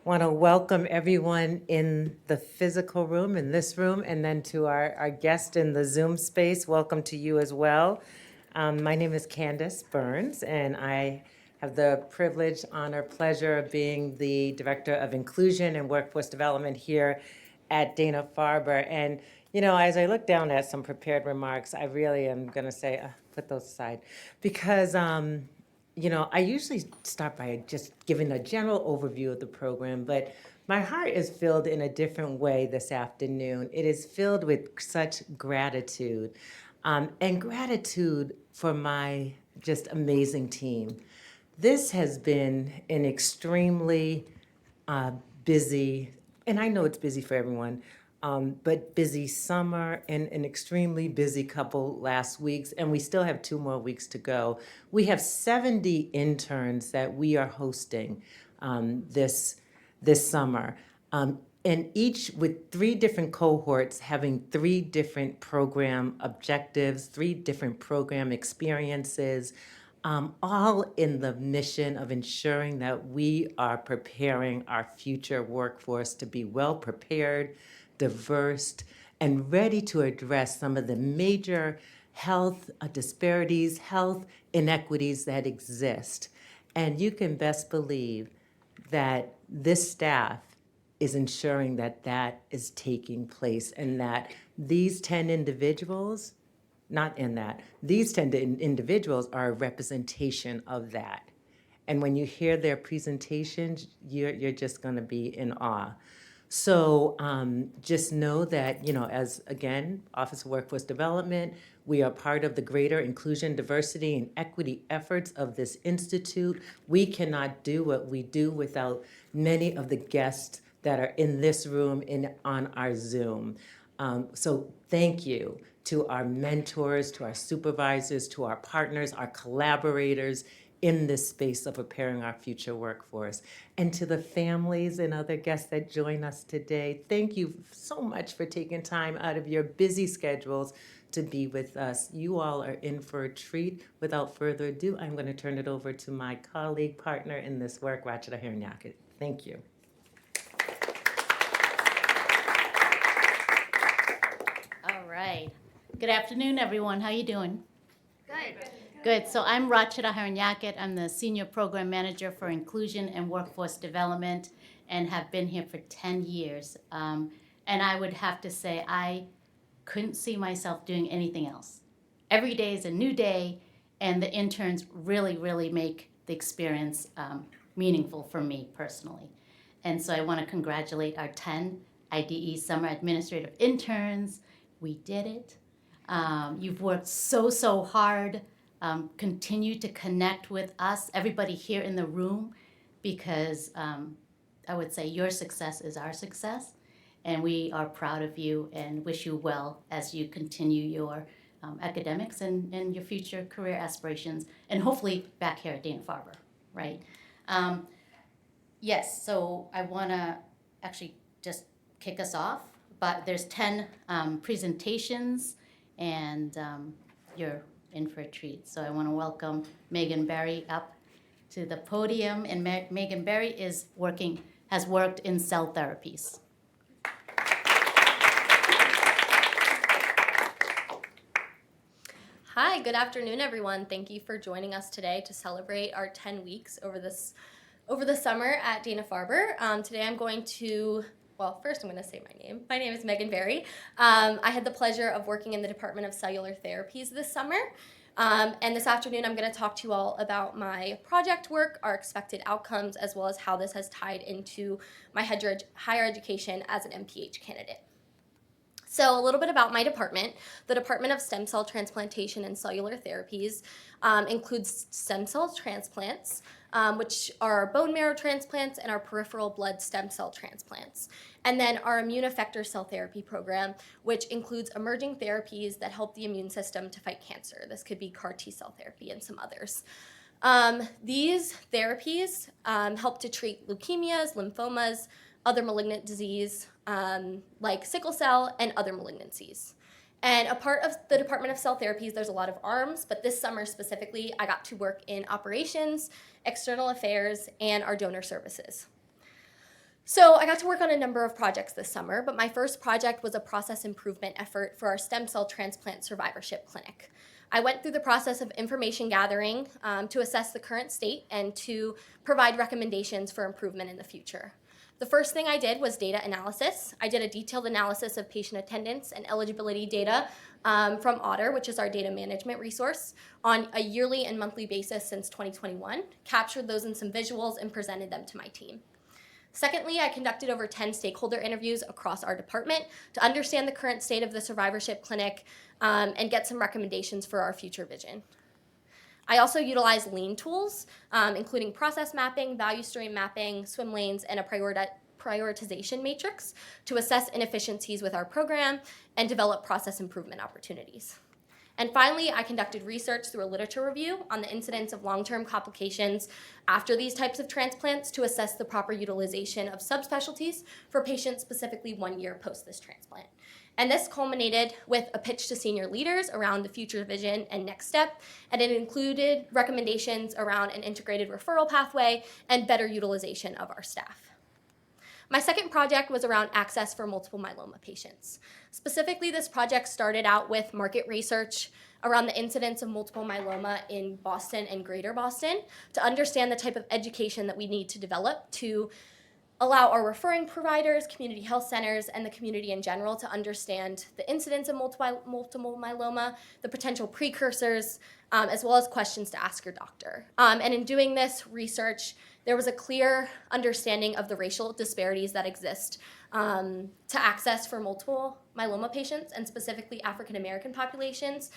Want to welcome everyone in the physical room, in this room, and then to our guest in the Zoom space. Welcome to you as well. My name is Candace Burns, and I have the privilege, honor, pleasure of being the Director of Inclusion and Workforce Development here at Dana-Farber. And, you know, as I look down at some prepared remarks, I really am going to say, put those aside, because you know, I usually start by just giving a general overview of the program, but my heart is filled in a different way this afternoon. It is filled with such gratitude, and gratitude for my just amazing team. This has been an extremely uh, busy, and I know it's busy for everyone, but busy summer and an extremely busy couple last weeks, and we still have 2 more weeks to go. We have 70 interns that we are hosting this summer, and each with 3 different cohorts having 3 different program objectives, 3 different program experiences, all in the mission of ensuring that we are preparing our future workforce to be well prepared, diverse, and ready to address some of the major health disparities, health inequities that exist. And you can best believe that this staff is ensuring that that is taking place and that these 10 individuals, not in that, these 10 individuals are a representation of that. And when you hear their presentations, you're just going to be in awe. So just know that, you know, as again, Office of Workforce Development, we are part of the greater inclusion, diversity, and equity efforts of this institute. We cannot do what we do without many of the guests that are in this room and on our Zoom. So thank you to our mentors, to our supervisors, to our partners, our collaborators in this space of preparing our future workforce. And to the families and other guests that join us today, thank you so much for taking time out of your busy schedules to be with us. You all are in for a treat. Without further ado, I'm going to turn it over to my colleague, partner in this work, Rachida Hernyakit. Thank you. All right. Good afternoon, everyone. How you doing? Good. Good. So I'm Rachida Hernyakit. I'm the Senior Program Manager for Inclusion and Workforce Development and have been here for 10 years. And I would have to say I couldn't see myself doing anything else. Every day is a new day, and the interns really, really make the experience meaningful for me personally. And so I want to congratulate our 10 IDE Summer Administrative Interns. We did it. You've worked so hard. Continue to connect with us, everybody here in the room, because I would say your success is our success. And we are proud of you and wish you well as you continue your academics and your future career aspirations, and hopefully back here at Dana-Farber, right? Yes, so I want to actually just kick us off, but there's 10 presentations, and you're in for a treat. So I want to welcome Megan Berry up to the podium, and Megan Berry has worked in cell therapies. Hi, good afternoon, everyone. Thank you for joining us today to celebrate our 10 weeks over the summer at Dana-Farber. Today I'm going to, well, first I'm going to say my name. My name is Megan Berry. I had the pleasure of working in the Department of Cellular Therapies this summer. And this afternoon I'm going to talk to you all about my project work, our expected outcomes, as well as how this has tied into my higher education as an MPH candidate. So a little bit about my department. The Department of Stem Cell Transplantation and Cellular Therapies includes stem cell transplants, which are bone marrow transplants, and our peripheral blood stem cell transplants. And then our immune effector cell therapy program, which includes emerging therapies that help the immune system to fight cancer. This could be CAR T-cell therapy and some others. These therapies help to treat leukemias, lymphomas, other malignant disease like sickle cell and other malignancies. And a part of the Department of Cell Therapies, there's a lot of arms, but this summer specifically, I got to work in operations, external affairs, and our donor services. So I got to work on a number of projects this summer, but my first project was a process improvement effort for our stem cell transplant survivorship clinic. I went through the process of information gathering to assess the current state and to provide recommendations for improvement in the future. The first thing I did was data analysis. I did a detailed analysis of patient attendance and eligibility data from Otter, which is our data management resource, on a yearly and monthly basis since 2021, captured those in some visuals, and presented them to my team. Secondly, I conducted over 10 stakeholder interviews across our department to understand the current state of the survivorship clinic and get some recommendations for our future vision. I also utilized lean tools, including process mapping, value stream mapping, swim lanes, and a prioritization matrix to assess inefficiencies with our program and develop process improvement opportunities. And finally, I conducted research through a literature review on the incidence of long-term complications after these types of transplants to assess the proper utilization of subspecialties for patients specifically 1 year post this transplant. And this culminated with a pitch to senior leaders around the future vision and next step, and it included recommendations around an integrated referral pathway and better utilization of our staff. My second project was around access for multiple myeloma patients. Specifically, this project started out with market research around the incidence of multiple myeloma in Boston and Greater Boston to understand the type of education that we need to develop to allow our referring providers, community health centers, and the community in general to understand the incidence of multiple myeloma, the potential precursors, as well as questions to ask your doctor. And in doing this research, there was a clear understanding of the racial disparities that exist to access for multiple myeloma patients, and specifically African American populations,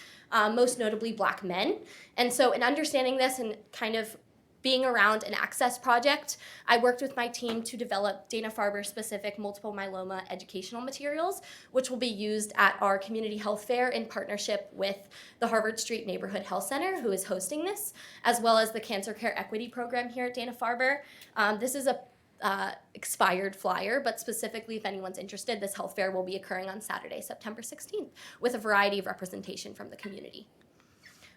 most notably Black men. And so in understanding this and kind of being around an access project, I worked with my team to develop Dana-Farber specific multiple myeloma educational materials, which will be used at our community health fair in partnership with the Harvard Street Neighborhood Health Center, who is hosting this, as well as the Cancer Care Equity Program here at Dana-Farber. This is a expired flyer, but specifically if anyone's interested, this health fair will be occurring on Saturday, September 16th, with a variety of representation from the community.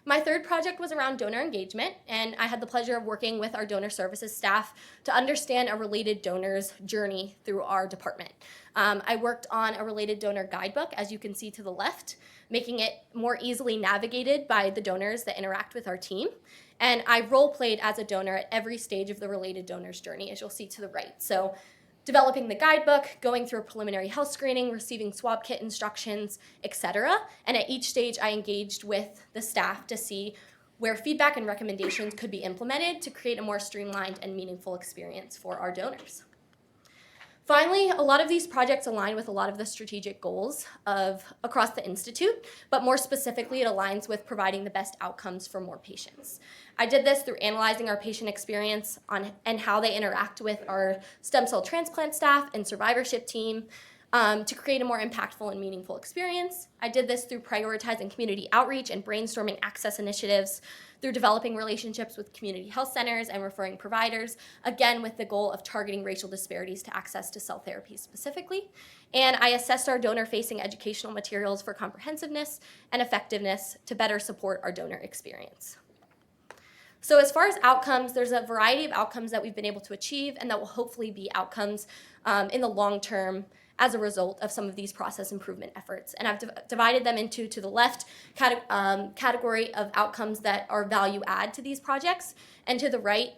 My third project was around donor engagement, and I had the pleasure of working with our donor services staff to understand a related donor's journey through our department. I worked on a related donor guidebook, as you can see to the left, making it more easily navigated by the donors that interact with our team. And I role-played as a donor at every stage of the related donor's journey, as you'll see to the right. So developing the guidebook, going through a preliminary health screening, receiving swab kit instructions, etc. And at each stage, I engaged with the staff to see where feedback and recommendations could be implemented to create a more streamlined and meaningful experience for our donors. Finally, a lot of these projects align with a lot of the strategic goals across the Institute, but more specifically, it aligns with providing the best outcomes for more patients. I did this through analyzing our patient experience and how they interact with our stem cell transplant staff and survivorship team to create a more impactful and meaningful experience. I did this through prioritizing community outreach and brainstorming access initiatives, through developing relationships with community health centers and referring providers, again with the goal of targeting racial disparities to access to cell therapy specifically. And I assessed our donor-facing educational materials for comprehensiveness and effectiveness to better support our donor experience. So as far as outcomes, there's a variety of outcomes that we've been able to achieve and that will hopefully be outcomes in the long term as a result of some of these process improvement efforts. And I've divided them into, to the left, category of outcomes that are value add to these projects, and to the right,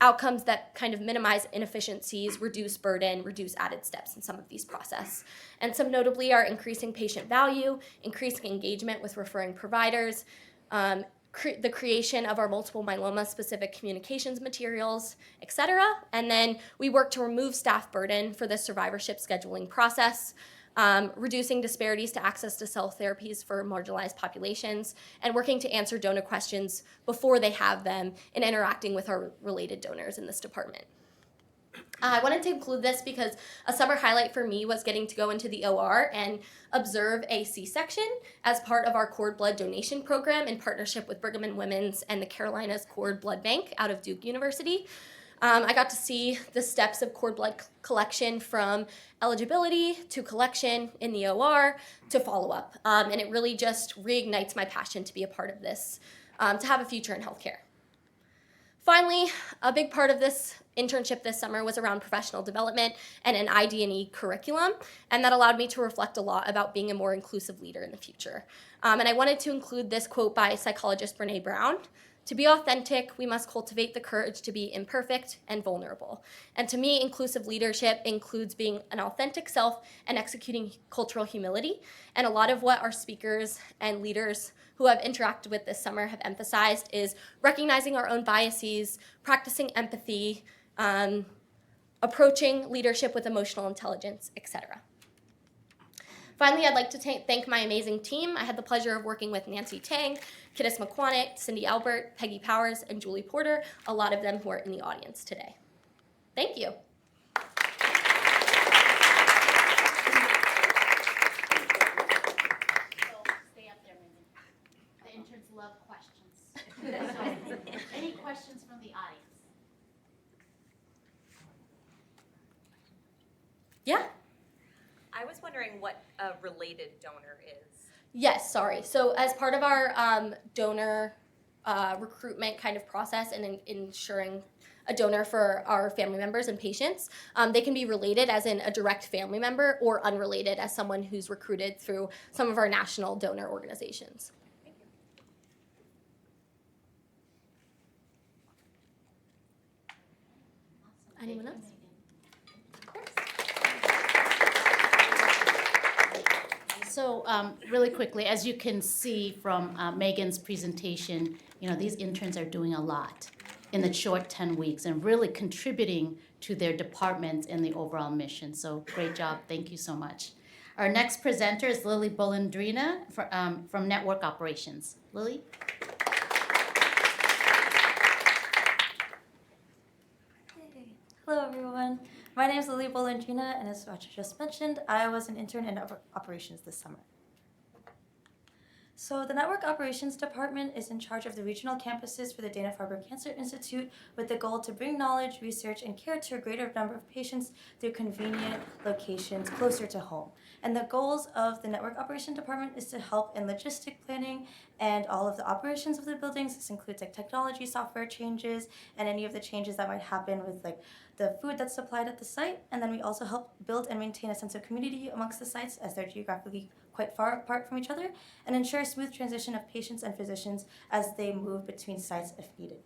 outcomes that kind of minimize inefficiencies, reduce burden, reduce added steps in some of these processes. And some notably are increasing patient value, increasing engagement with referring providers, the creation of our multiple myeloma specific communications materials, etc. And then we work to remove staff burden for the survivorship scheduling process, reducing disparities to access to cell therapies for marginalized populations, and working to answer donor questions before they have them and interacting with our related donors in this department. I wanted to include this because a summer highlight for me was getting to go into the OR and observe a C-section as part of our cord blood donation program in partnership with Brigham and Women's and the Carolinas Cord Blood Bank out of Duke University. I got to see the steps of cord blood collection from eligibility to collection in the OR to follow-up, and it really just reignites my passion to be a part of this, to have a future in healthcare. Finally, a big part of this internship this summer was around professional development and an IDE curriculum, and that allowed me to reflect a lot about being a more inclusive leader in the future. And I wanted to include this quote by psychologist Brene Brown. To be authentic, we must cultivate the courage to be imperfect and vulnerable. And to me, inclusive leadership includes being an authentic self and executing cultural humility. And a lot of what our speakers and leaders who have interacted with this summer have emphasized is recognizing our own biases, practicing empathy, approaching leadership with emotional intelligence, etc. Finally, I'd like to thank my amazing team. I had the pleasure of working with Nancy Tang, Kiddis McQuanick, Cindy Albert, Peggy Powers, and Julie Porter, a lot of them who are in the audience today. Thank you. Stay up there, Megan. The interns love questions. So, any questions from the audience? Yeah? I was wondering what a related donor is. Yes, sorry. So as part of our donor recruitment kind of process and ensuring a donor for our family members and patients, they can be related as in a direct family member or unrelated as someone who's recruited through some of our national donor organizations. Thank you. Awesome. Anyone Thank you, else? Megan. So really quickly, as you can see from Megan's presentation, these interns are doing a lot in the short 10 weeks and really contributing to their departments and the overall mission. So great job. Thank you so much. Our next presenter is Lily Bolandrina from Network Operations. Lily? Hey. Hello, everyone. My name is Lily Bolandrina, and as Racha just mentioned, I was an intern in Network Operations this summer. So the Network Operations Department is in charge of the regional campuses for the Dana-Farber Cancer Institute with the goal to bring knowledge, research, and care to a greater number of patients through convenient locations closer to home. And the goals of the Network Operations Department is to help in logistic planning and all of the operations of the buildings. This includes like technology, software changes, and any of the changes that might happen with like the food that's supplied at the site. And then we also help build and maintain a sense of community amongst the sites as they're geographically quite far apart from each other, and ensure a smooth transition of patients and physicians as they move between sites if needed.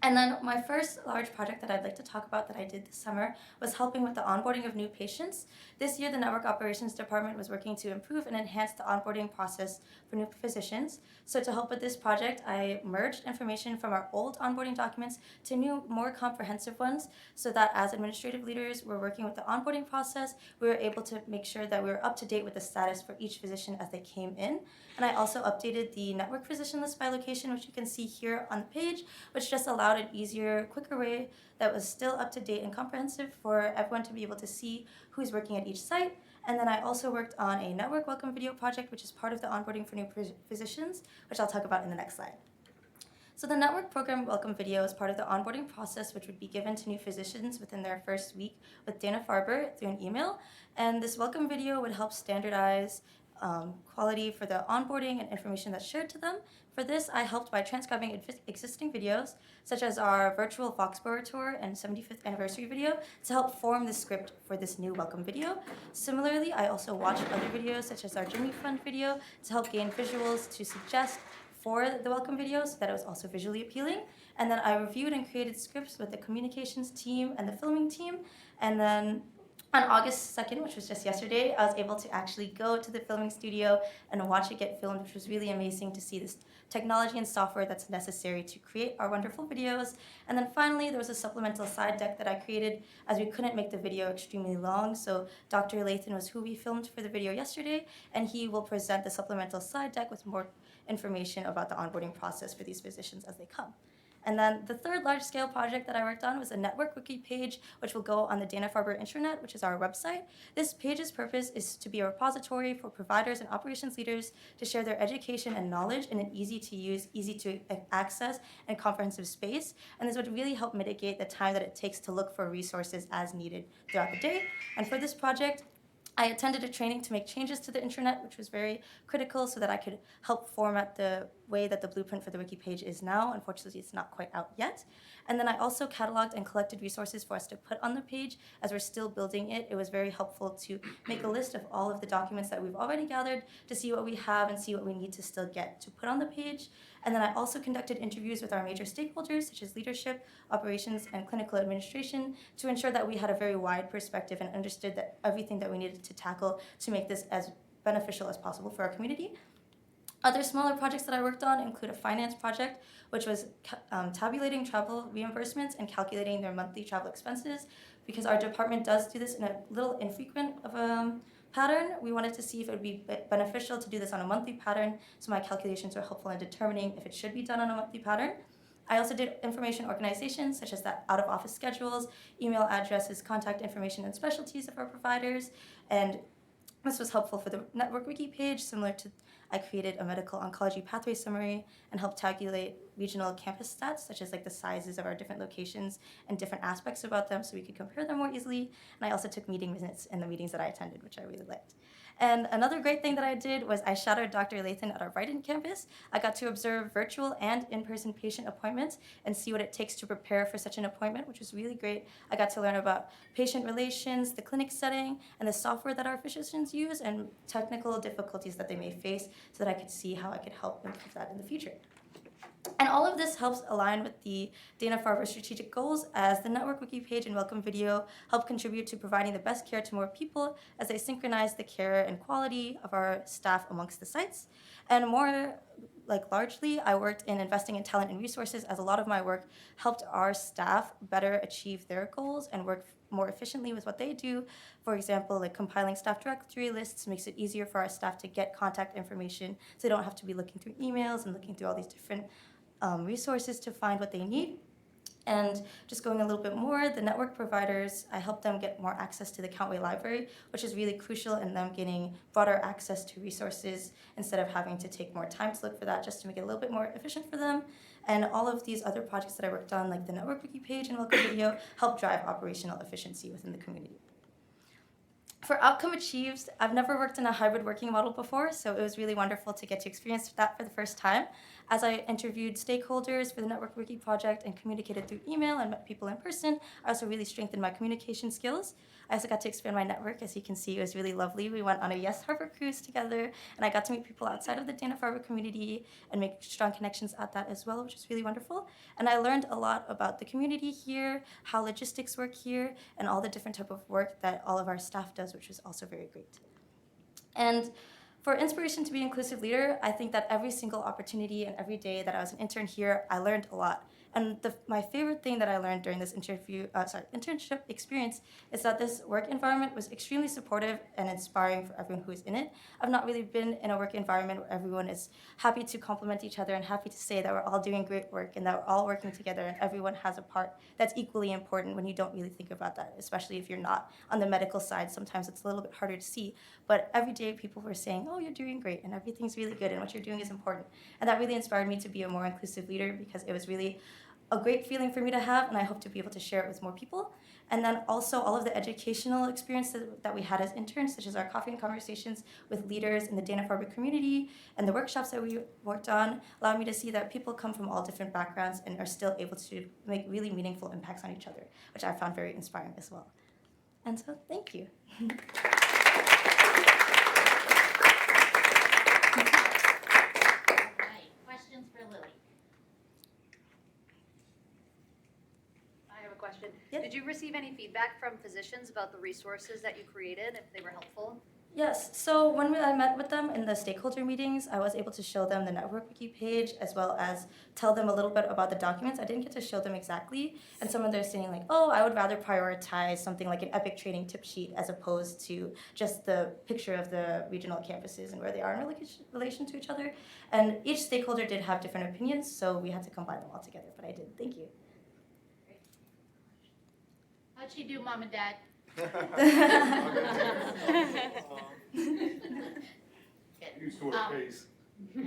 And then my first large project that I'd like to talk about that I did this summer was helping with the onboarding of new patients. This year, the Network Operations Department was working to improve and enhance the onboarding process for new physicians. So to help with this project, I merged information from our old onboarding documents to new, more comprehensive ones, so that as administrative leaders were working with the onboarding process, we were able to make sure that we were up to date with the status for each physician as they came in. And I also updated the network physician list by location, which you can see here on the page, which just allowed an easier, quicker way that was still up to date and comprehensive for everyone to be able to see who's working at each site. And then I also worked on a network welcome video project, which is part of the onboarding for new physicians, which I'll talk about in the next slide. So the network program welcome video is part of the onboarding process, which would be given to new physicians within their first week with Dana-Farber through an email. And this welcome video would help standardize quality for the onboarding and information that's shared to them. For this, I helped by transcribing existing videos, such as our virtual Foxborough tour and 75th anniversary video, to help form the script for this new welcome video. Similarly, I also watched other videos, such as our Jimmy Fund video, to help gain visuals to suggest for the welcome video so that it was also visually appealing. And then I reviewed and created scripts with the communications team and the filming team. And then on August 2nd, which was just yesterday, I was able to actually go to the filming studio and watch it get filmed, which was really amazing to see this technology and software that's necessary to create our wonderful videos. And then finally, there was a supplemental side deck that I created as we couldn't make the video extremely long. So Dr. Lathan was who we filmed for the video yesterday, and he will present the supplemental side deck with more information about the onboarding process for these physicians as they come. And then the third large-scale project that I worked on was a network wiki page, which will go on the Dana-Farber intranet, which is our website. This page's purpose is to be a repository for providers and operations leaders to share their education and knowledge in an easy-to-use, easy-to-access, and comprehensive space. And this would really help mitigate the time that it takes to look for resources as needed throughout the day. And for this project, I attended a training to make changes to the intranet, which was very critical so that I could help format the way that the blueprint for the wiki page is now. Unfortunately, it's not quite out yet. And then I also cataloged and collected resources for us to put on the page. As we're still building it, it was very helpful to make a list of all of the documents that we've already gathered to see what we have and see what we need to still get to put on the page. And then I also conducted interviews with our major stakeholders, such as leadership, operations, and clinical administration, to ensure that we had a very wide perspective and understood that everything that we needed to tackle to make this as beneficial as possible for our community. Other smaller projects that I worked on include a finance project, which was tabulating travel reimbursements and calculating their monthly travel expenses. Because our department does do this in a little infrequent of a pattern, we wanted to see if it would be beneficial to do this on a monthly pattern, so my calculations were helpful in determining if it should be done on a monthly pattern. I also did information organization, such as that out-of-office schedules, email addresses, contact information, and specialties of our providers, and this was helpful for the network wiki page, similar to I created a medical oncology pathway summary and helped calculate regional campus stats, such as like the sizes of our different locations and different aspects about them so we could compare them more easily. And I also took meeting minutes in the meetings that I attended, which I really liked. And another great thing that I did was I shadowed Dr. Lathan at our Brighton campus. I got to observe virtual and in-person patient appointments and see what it takes to prepare for such an appointment, which was really great. I got to learn about patient relations, the clinic setting, and the software that our physicians use, and technical difficulties that they may face so that I could see how I could help improve that in the future. And all of this helps align with the Dana-Farber strategic goals, as the network wiki page and welcome video help contribute to providing the best care to more people as they synchronize the care and quality of our staff amongst the sites. And more largely, I worked in investing in talent and resources, as a lot of my work helped our staff better achieve their goals and work more efficiently with what they do. For example, like compiling staff directory lists makes it easier for our staff to get contact information, so they don't have to be looking through emails and looking through all these different resources to find what they need. And just going a little bit more, the network providers, I help them get more access to the Countway Library, which is really crucial in them getting broader access to resources instead of having to take more time to look for that, just to make it a little bit more efficient for them. And all of these other projects that I worked on, like the network wiki page and welcome video, help drive operational efficiency within the community. For outcome achieved, I've never worked in a hybrid working model before, so it was really wonderful to get to experience that for the first time. As I interviewed stakeholders for the Network Wiki project and communicated through email and met people in person, I also really strengthened my communication skills. I also got to expand my network. As you can see, it was really lovely. We went on a Yes Harbor cruise together, and I got to meet people outside of the Dana-Farber community and make strong connections at that as well, which was really wonderful. And I learned a lot about the community here, how logistics work here, and all the different type of work that all of our staff does, which was also very great. And for inspiration to be an inclusive leader, I think that every single opportunity and every day that I was an intern here, I learned a lot. And my favorite thing that I learned during this internship experience is that this work environment was extremely supportive and inspiring for everyone who is in it. I've not really been in a work environment where everyone is happy to compliment each other and happy to say that we're all doing great work and that we're all working together and everyone has a part that's equally important, when you don't really think about that, especially if you're not on the medical side. Sometimes it's a little bit harder to see. But every day people were saying, oh, you're doing great and everything's really good and what you're doing is important. And that really inspired me to be a more inclusive leader, because it was really a great feeling for me to have, and I hope to be able to share it with more people. And then also all of the educational experiences that we had as interns, such as our coffee and conversations with leaders in the Dana-Farber community and the workshops that we worked on, allowed me to see that people come from all different backgrounds and are still able to make really meaningful impacts on each other, which I found very inspiring as well. And so, thank you. Right. Questions for Lily? I have a question. Yep. Did you receive any feedback from physicians about the resources that you created, if they were helpful? Yes, so when I met with them in the stakeholder meetings, I was able to show them the network wiki page as well as tell them a little bit about the documents. I didn't get to show them exactly, and some of them are saying like, oh, I would rather prioritize something like an EPIC training tip sheet as opposed to just the picture of the regional campuses and where they are in relation to each other. And each stakeholder did have different opinions, so we had to combine them all together, but I did. Thank you. How'd she do, Mom and Dad? I'm used to her pace.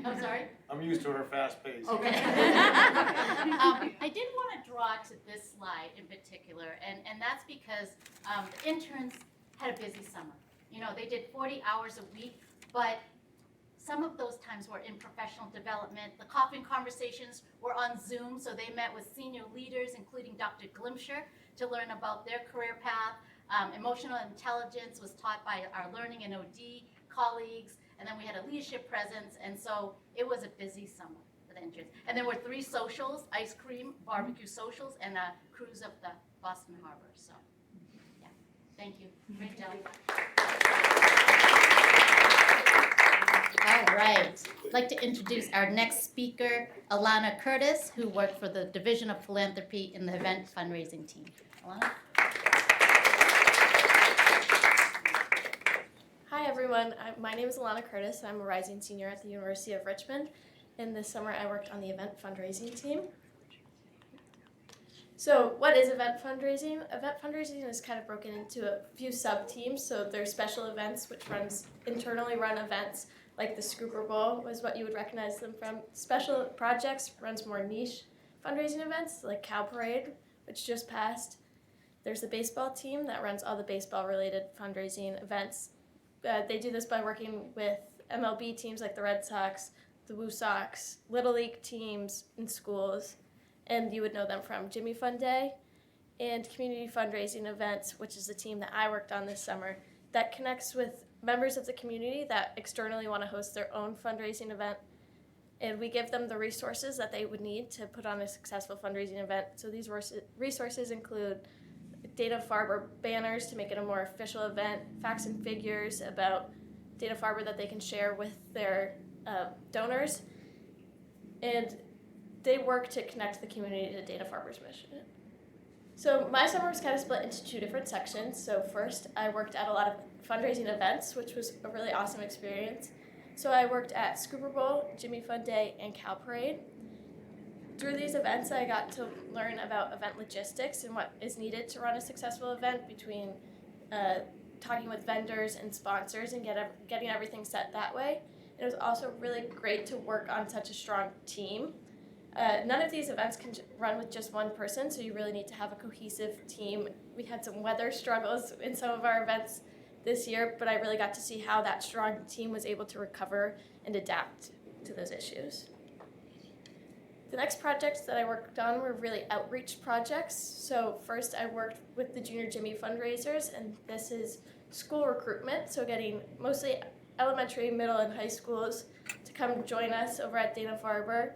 I'm sorry? I'm used to her fast pace. Okay. I did want to draw to this slide in particular, and that's because the interns had a busy summer. You know, they did 40 hours a week, but some of those times were in professional development. The coffee conversations were on Zoom, so they met with senior leaders, including Dr. Glimsher, to learn about their career path. Emotional intelligence was taught by our learning and OD colleagues, and then we had a leadership presence, and so it was a busy summer with entrance. And there were 3 socials, ice cream, barbecue socials, and a cruise of the Boston Harbor. So, yeah, thank you. Great job. All right. I'd like to introduce our next speaker, Alana Curtis, who worked for the Division of Philanthropy in the event fundraising team. Alana? Hi everyone, my name is Alana Curtis. I'm a rising senior at the University of Richmond, and this summer I worked on the event fundraising team. So what is event fundraising? Event fundraising is kind of broken into a few sub-teams. So there's special events, which runs internally run events, like the Scooper Bowl was what you would recognize them from. Special projects runs more niche fundraising events, like Cow Parade, which just passed. There's the baseball team that runs all the baseball-related fundraising events. They do this by working with MLB teams like the Red Sox, the Woo Sox, Little League teams in schools, and you would know them from Jimmy Fun Day, and community fundraising events, which is the team that I worked on this summer, that connects with members of the community that externally want to host their own fundraising event, and we give them the resources that they would need to put on a successful fundraising event. So these resources include Dana-Farber banners to make it a more official event, facts and figures about Dana-Farber that they can share with their donors, and they work to connect the community to Dana-Farber's mission. So my summer was kind of split into 2 different sections. So first, I worked at a lot of fundraising events, which was a really awesome experience. So I worked at Scooper Bowl, Jimmy Fun Day, and Cow Parade. Through these events, I got to learn about event logistics and what is needed to run a successful event, between talking with vendors and sponsors and getting everything set that way. It was also really great to work on such a strong team. None of these events can run with just one person, so you really need to have a cohesive team. We had some weather struggles in some of our events this year, but I really got to see how that strong team was able to recover and adapt to those issues. The next projects that I worked on were really outreach projects. So first I worked with the Junior Jimmy fundraisers, and this is school recruitment, so getting mostly elementary, middle, and high schools to come join us over at Dana-Farber.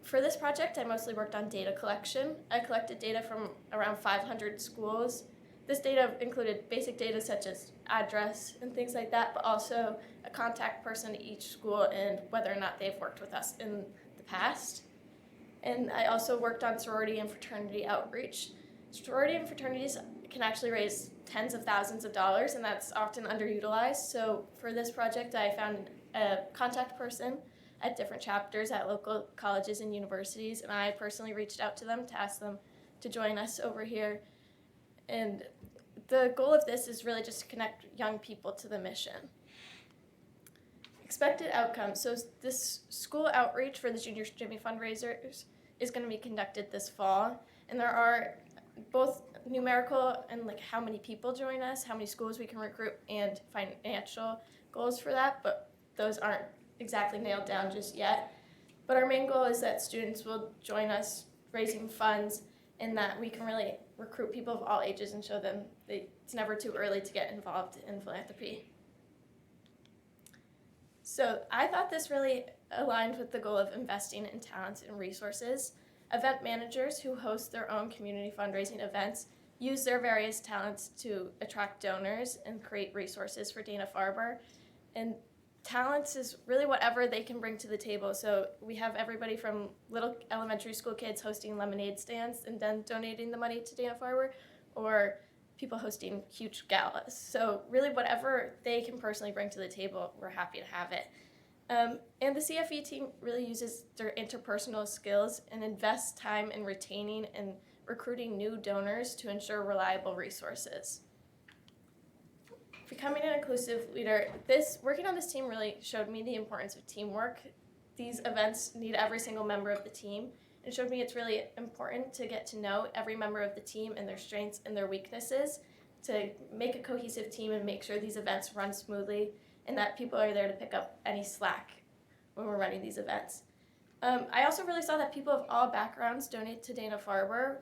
For this project, I mostly worked on data collection. I collected data from around 500 schools. This data included basic data such as address and things like that, but also a contact person at each school and whether or not they've worked with us in the past. And I also worked on sorority and fraternity outreach. Sorority and fraternities can actually raise tens of thousands of dollars, and that's often underutilized. So for this project, I found a contact person at different chapters at local colleges and universities, and I personally reached out to them to ask them to join us over here. And the goal of this is really just to connect young people to the mission. Expected outcomes. So this school outreach for the Junior Jimmy fundraisers is going to be conducted this fall, and there are both numerical and like how many people join us, how many schools we can recruit, and financial goals for that, but those aren't exactly nailed down just yet. But our main goal is that students will join us raising funds, and that we can really recruit people of all ages and show them that it's never too early to get involved in philanthropy. So I thought this really aligned with the goal of investing in talents and resources. Event managers who host their own community fundraising events use their various talents to attract donors and create resources for Dana-Farber. And talents is really whatever they can bring to the table. So we have everybody from little elementary school kids hosting lemonade stands and then donating the money to Dana-Farber, or people hosting huge galas. So really whatever they can personally bring to the table, we're happy to have it. And the CFE team really uses their interpersonal skills and invests time in retaining and recruiting new donors to ensure reliable resources. Becoming an inclusive leader, working on this team really showed me the importance of teamwork. These events need every single member of the team. It showed me it's really important to get to know every member of the team and their strengths and their weaknesses to make a cohesive team and make sure these events run smoothly and that people are there to pick up any slack when we're running these events. I also really saw that people of all backgrounds donate to Dana-Farber.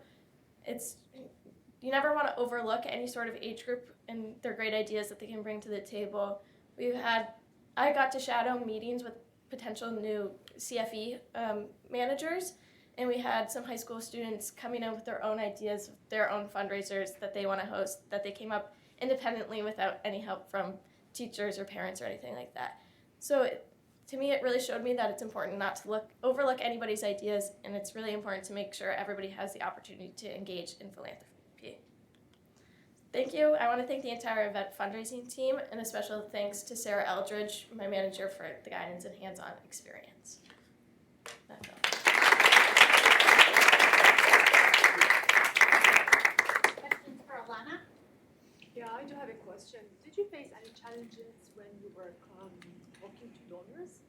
You never want to overlook any sort of age group and their great ideas that they can bring to the table. I got to shadow meetings with potential new CFE managers, and we had some high school students coming in with their own ideas, their own fundraisers that they want to host, that they came up independently without any help from teachers or parents or anything like that. So to me, it really showed me that it's important not to overlook anybody's ideas, and it's really important to make sure everybody has the opportunity to engage in philanthropy. Thank you. I want to thank the entire event fundraising team, and a special thanks to Sarah Eldridge, my manager, for the guidance and hands-on experience. That's all. Questions for Alana? Yeah, I do have a question. Did you face any challenges when you were talking to donors?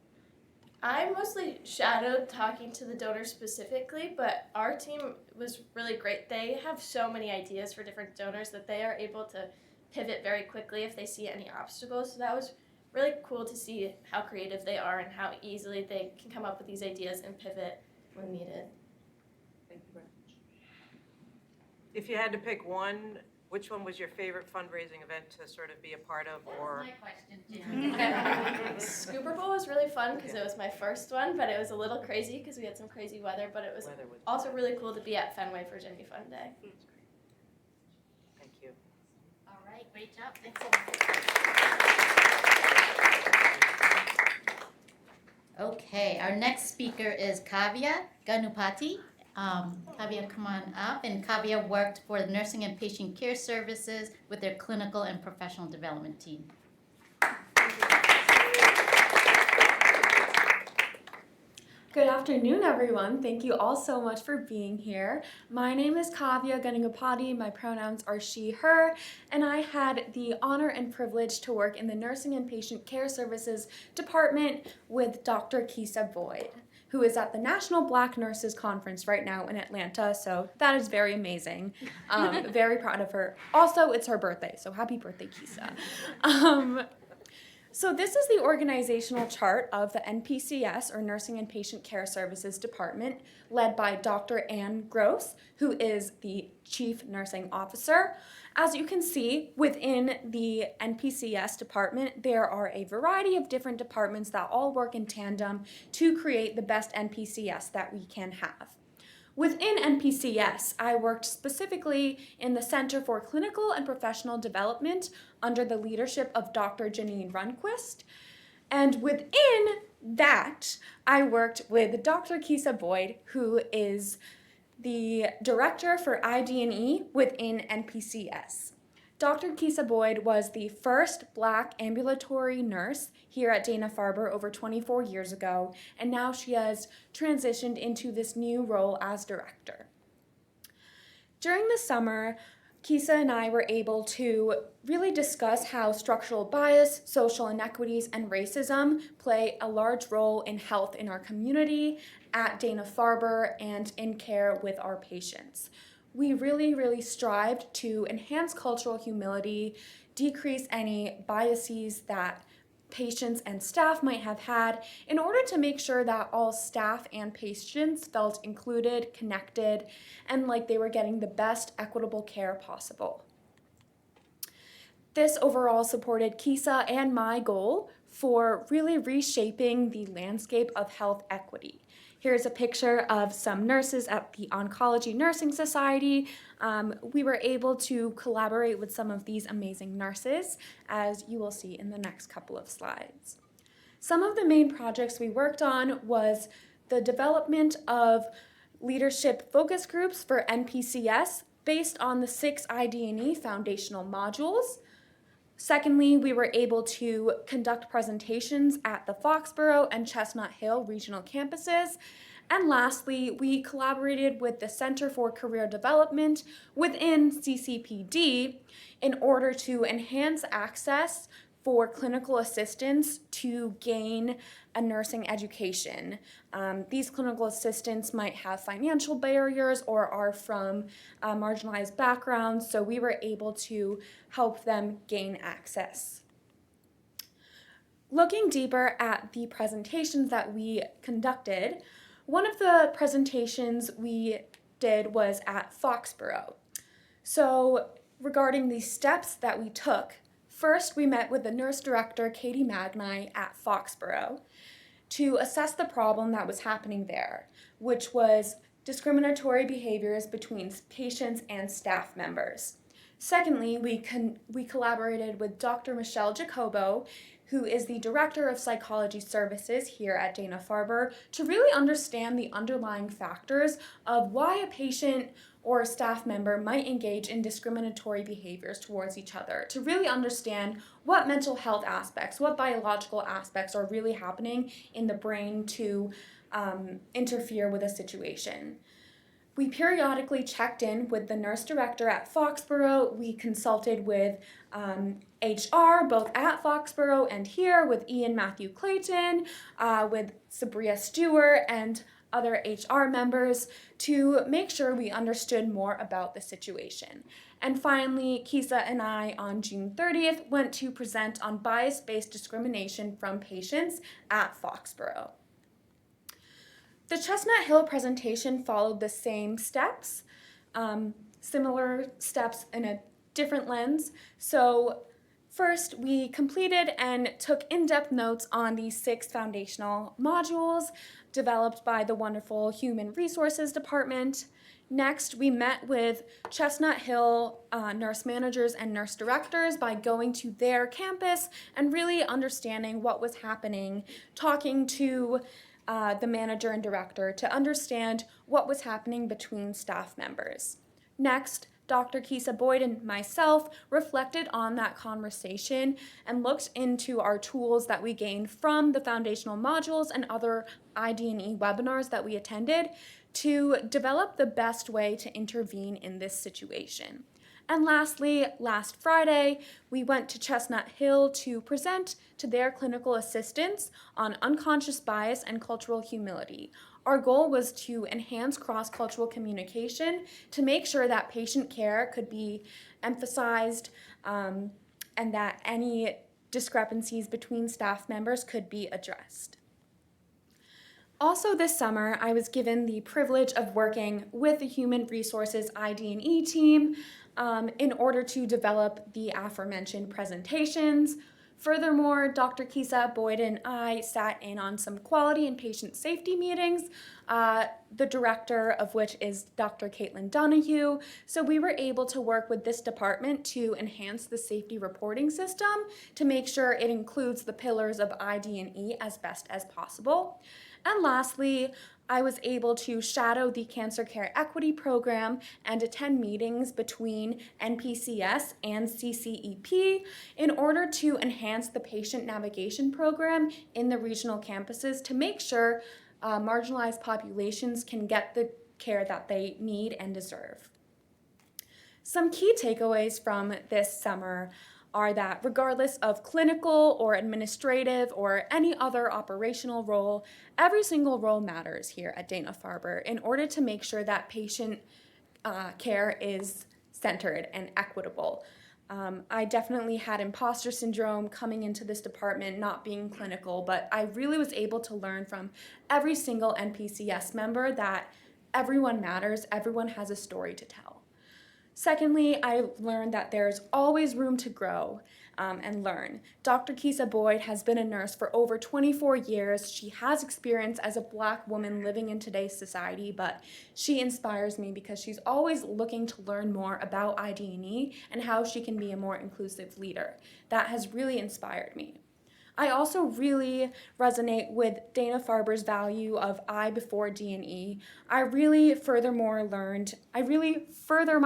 I mostly shadowed talking to the donors specifically, but our team was really great. They have so many ideas for different donors that they are able to pivot very quickly if they see any obstacles. So that was really cool to see how creative they are and how easily they can come up with these ideas and pivot when needed. Thank you very much. If you had to pick one, which one was your favorite fundraising event to sort of be a part of? Or That's my question, too. Scooper Bowl was really fun because it was my first one, but it was a little crazy because we had some crazy weather, but it was Weather was also really cool to be at Fenway for Jimmy Fun Day. Thank you. All right, great job. Thanks a lot. Okay, our next speaker is Kavya Ganupati. Kavya, come on up. And Kavya worked for the Nursing and Patient Care Services with their clinical and professional development team. Good afternoon, everyone. Thank you all so much for being here. My name is Kavya Ganupati. My pronouns are she, her, and I had the honor and privilege to work in the Nursing and Patient Care Services Department with Dr. Kisa Boyd, who is at the National Black Nurses Conference right now in Atlanta, so that is very amazing. Very proud of her. Also, it's her birthday, so happy birthday, Kisa. So this is the organizational chart of the NPCS, or Nursing and Patient Care Services Department, led by Dr. Ann Gross, who is the Chief Nursing Officer. As you can see, within the NPCS department, there are a variety of different departments that all work in tandem to create the best NPCS that we can have. Within NPCS, I worked specifically in the Center for Clinical and Professional Development under the leadership of Dr. Janine Runquist. And within that, I worked with Dr. Kisa Boyd, who is the Director for IDE within NPCS. Dr. Kisa Boyd was the first Black ambulatory nurse here at Dana-Farber over 24 years ago, and now she has transitioned into this new role as director. During the summer, Kisa and I were able to really discuss how structural bias, social inequities, and racism play a large role in health in our community, at Dana-Farber, and in care with our patients. We really strived to enhance cultural humility, decrease any biases that patients and staff might have had, in order to make sure that all staff and patients felt included, connected, and like they were getting the best equitable care possible. This overall supported Kisa and my goal for really reshaping the landscape of health equity. Here's a picture of some nurses at the Oncology Nursing Society. We were able to collaborate with some of these amazing nurses, as you will see in the next couple of slides. Some of the main projects we worked on was the development of leadership focus groups for NPCS based on the 6 IDE foundational modules. Secondly, we were able to conduct presentations at the Foxborough and Chestnut Hill regional campuses. And lastly, we collaborated with the Center for Career Development within CCPD in order to enhance access for clinical assistants to gain a nursing education. These clinical assistants might have financial barriers or are from marginalized backgrounds, so we were able to help them gain access. Looking deeper at the presentations that we conducted, one of the presentations we did was at Foxborough. So, regarding the steps that we took, first we met with the nurse director, Katie Magni, at Foxborough to assess the problem that was happening there, which was discriminatory behaviors between patients and staff members. Secondly, we collaborated with Dr. Michelle Jacobo, who is the Director of Psychology Services here at Dana-Farber, to really understand the underlying factors of why a patient or a staff member might engage in discriminatory behaviors towards each other, to really understand what mental health aspects, what biological aspects are really happening in the brain to interfere with a situation. We periodically checked in with the nurse director at Foxborough. We consulted with HR, both at Foxborough and here, with Ian Matthew Clayton, with Sabria Stewart, and other HR members to make sure we understood more about the situation. And finally, Kisa and I, on June 30th, went to present on bias-based discrimination from patients at Foxborough. The Chestnut Hill presentation followed the same steps, similar steps in a different lens. So first, we completed and took in-depth notes on the 6 foundational modules developed by the wonderful Human Resources Department. Next, we met with Chestnut Hill nurse managers and nurse directors by going to their campus and really understanding what was happening, talking to the manager and director to understand what was happening between staff members. Next, Dr. Kisa Boyd and myself reflected on that conversation and looked into our tools that we gained from the foundational modules and other IDE webinars that we attended to develop the best way to intervene in this situation. And lastly, last Friday, we went to Chestnut Hill to present to their clinical assistants on unconscious bias and cultural humility. Our goal was to enhance cross-cultural communication to make sure that patient care could be emphasized and that any discrepancies between staff members could be addressed. Also this summer, I was given the privilege of working with the Human Resources IDE team in order to develop the aforementioned presentations. Furthermore, Dr. Kisa Boyd and I sat in on some quality and patient safety meetings, the director of which is Dr. Caitlin Donahue. So we were able to work with this department to enhance the safety reporting system to make sure it includes the pillars of IDE as best as possible. And lastly, I was able to shadow the Cancer Care Equity Program and attend meetings between NPCS and CCEP in order to enhance the patient navigation program in the regional campuses to make sure marginalized populations can get the care that they need and deserve. Some key takeaways from this summer are that regardless of clinical or administrative or any other operational role, every single role matters here at Dana-Farber in order to make sure that patient care is centered and equitable. I definitely had imposter syndrome coming into this department, not being clinical, but I really was able to learn from every single NPCS member that everyone matters, everyone has a story to tell. Secondly, I learned that there's always room to grow and learn. Dr. Kisa Boyd has been a nurse for over 24 years. She has experience as a Black woman living in today's society, but she inspires me because she's always looking to learn more about IDE and how she can be a more inclusive leader. That has really inspired me. I also really resonate with Dana-Farber's value of I before D&E. I really further my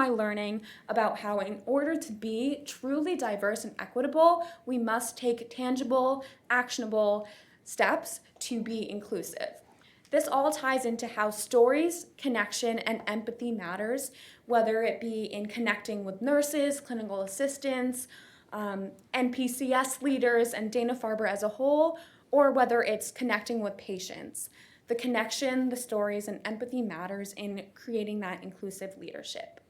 learning about how in order to be truly diverse and equitable, we must take tangible, actionable steps to be inclusive. This all ties into how stories, connection, and empathy matters, whether it be in connecting with nurses, clinical assistants, NPCS leaders, and Dana-Farber as a whole, or whether it's connecting with patients. The connection, the stories, and empathy matters in creating that inclusive leadership.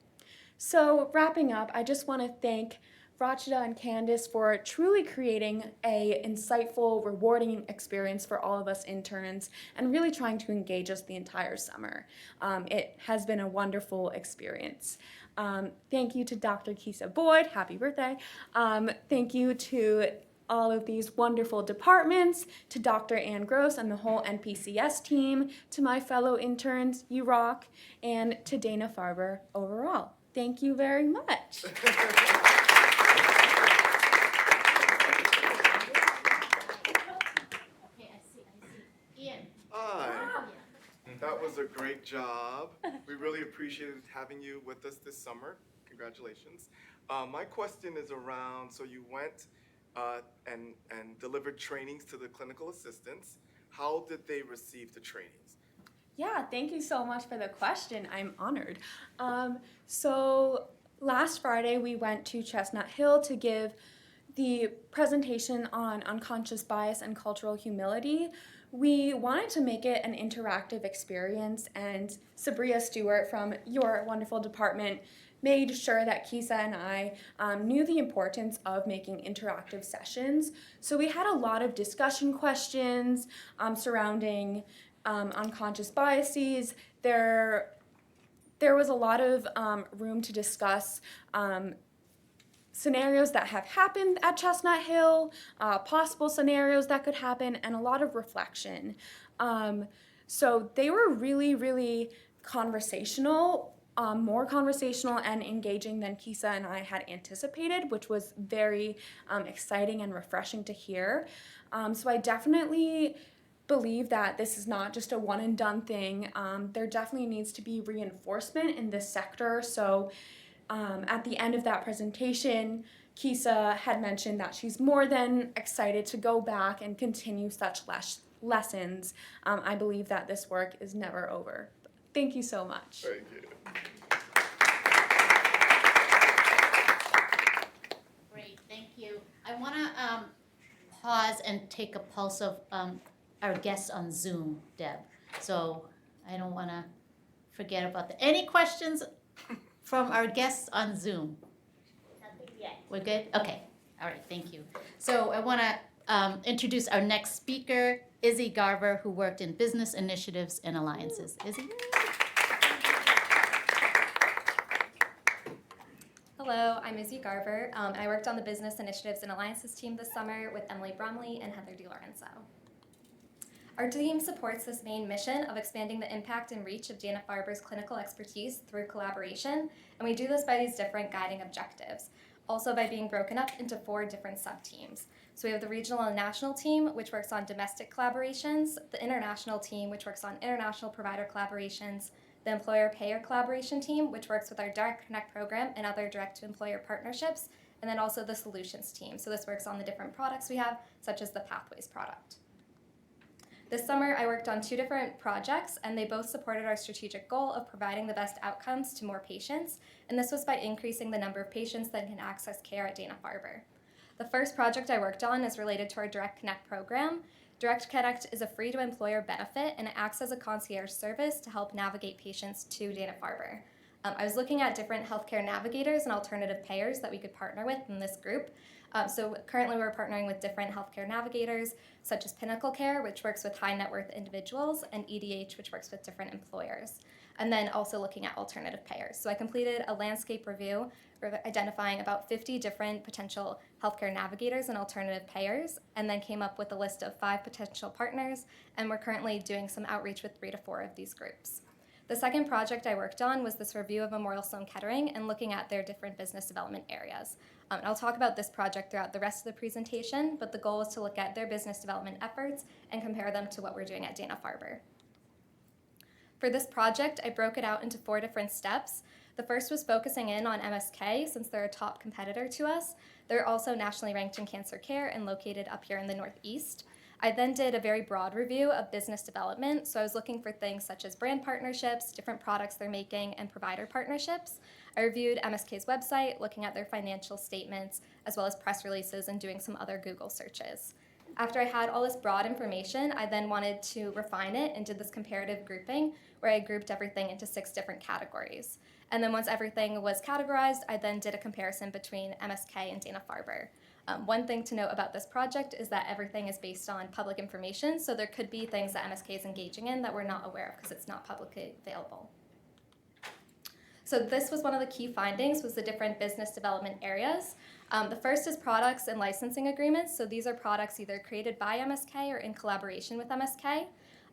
So wrapping up, I just want to thank Rachida and Candace for truly creating a insightful, rewarding experience for all of us interns and really trying to engage us the entire summer. It has been a wonderful experience. Thank you to Dr. Kisa Boyd, happy birthday. Thank you to all of these wonderful departments, to Dr. Ann Gross and the whole NPCS team, to my fellow interns, you rock, and to Dana-Farber overall. Thank you very much. Okay, I see. Ian. Hi. That was a great job. We really appreciated having you with us this summer. Congratulations. My question is around, so you went and delivered trainings to the clinical assistants. How did they receive the trainings? Yeah, thank you so much for the question. I'm honored. So last Friday, we went to Chestnut Hill to give the presentation on unconscious bias and cultural humility. We wanted to make it an interactive experience, and Sabria Stewart from your wonderful department made sure that Kisa and I knew the importance of making interactive sessions. So we had a lot of discussion questions surrounding unconscious biases. There was a lot of room to discuss scenarios that have happened at Chestnut Hill, possible scenarios that could happen, and a lot of reflection. So they were really, really conversational, more conversational and engaging than Kisa and I had anticipated, which was very exciting and refreshing to hear. So I definitely believe that this is not just a one and done thing. There definitely needs to be reinforcement in this sector. So at the end of that presentation, Kisa had mentioned that she's more than excited to go back and continue such lessons. I believe that this work is never over. Thank you so much. Thank you. Great, thank you. I want to pause and take a pulse of our guests on Zoom, Deb. So I don't want to forget about that. Any questions from our guests on Zoom? Nothing yet. We're good? Okay. All right, thank you. So I want to introduce our next speaker, Izzy Garver, who worked in business initiatives and alliances. Izzy? Hello, I'm Izzy Garver. I worked on the Business Initiatives and Alliances team this summer with Emily Bromley and Heather DiLorenzo. Our team supports this main mission of expanding the impact and reach of Dana-Farber's clinical expertise through collaboration, and we do this by these different guiding objectives, also by being broken up into 4 different sub-teams. So we have the regional and national team, which works on domestic collaborations, the international team, which works on international provider collaborations, the employer-payer collaboration team, which works with our Direct Connect program and other direct-to-employer partnerships, and then also the solutions team. So this works on the different products we have, such as the Pathways product. This summer, I worked on 2 different projects, and they both supported our strategic goal of providing the best outcomes to more patients, and this was by increasing the number of patients that can access care at Dana-Farber. The first project I worked on is related to our Direct Connect program. Direct Connect is a free-to-employer benefit, and it acts as a concierge service to help navigate patients to Dana-Farber. I was looking at different healthcare navigators and alternative payers that we could partner with in this group. So currently we're partnering with different healthcare navigators, such as Pinnacle Care, which works with high net worth individuals, and EDH, which works with different employers. And then also looking at alternative payers. So I completed a landscape review identifying about 50 different potential healthcare navigators and alternative payers, and then came up with a list of 5 potential partners, and we're currently doing some outreach with 3 to 4 of these groups. The second project I worked on was this review of Memorial Sloan Kettering and looking at their different business development areas. And I'll talk about this project throughout the rest of the presentation, but the goal was to look at their business development efforts and compare them to what we're doing at Dana-Farber. For this project, I broke it out into 4 different steps. The first was focusing in on MSK, since they're a top competitor to us. They're also nationally ranked in cancer care and located up here in the Northeast. I then did a very broad review of business development, so I was looking for things such as brand partnerships, different products they're making, and provider partnerships. I reviewed MSK's website, looking at their financial statements, as well as press releases and doing some other Google searches. After I had all this broad information, I then wanted to refine it and did this comparative grouping, where I grouped everything into 6 different categories. And then once everything was categorized, I then did a comparison between MSK and Dana-Farber. One thing to note about this project is that everything is based on public information, so there could be things that MSK is engaging in that we're not aware of because it's not publicly available. So this was one of the key findings, was the different business development areas. The first is products and licensing agreements. So these are products either created by MSK or in collaboration with MSK.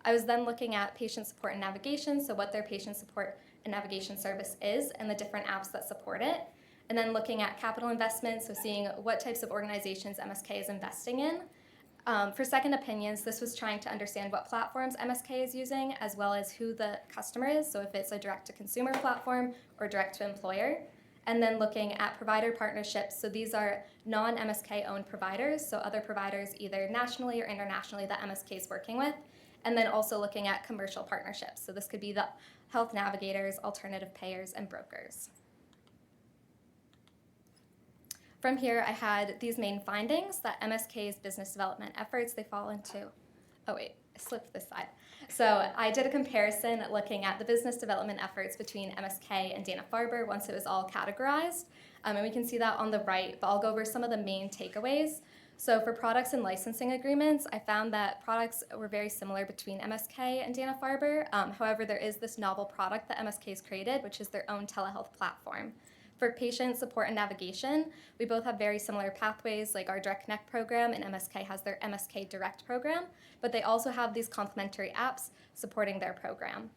I was then looking at patient support and navigation, so what their patient support and navigation service is and the different apps that support it. And then looking at capital investments, so seeing what types of organizations MSK is investing in. For second opinions, this was trying to understand what platforms MSK is using, as well as who the customer is, so if it's a direct-to-consumer platform or direct-to-employer. And then looking at provider partnerships, so these are non-MSK-owned providers, so other providers either nationally or internationally that MSK is working with. And then also looking at commercial partnerships, so this could be the health navigators, alternative payers, and brokers. From here, I had these main findings that MSK's business development efforts, they fall into, oh wait, I slipped this side. So I did a comparison looking at the business development efforts between MSK and Dana-Farber once it was all categorized. And we can see that on the right, but I'll go over some of the main takeaways. So for products and licensing agreements, I found that products were very similar between MSK and Dana-Farber. However, there is this novel product that MSK has created, which is their own telehealth platform. For patient support and navigation, we both have very similar pathways, like our Direct Connect program, and MSK has their MSK Direct program, but they also have these complementary apps supporting their program.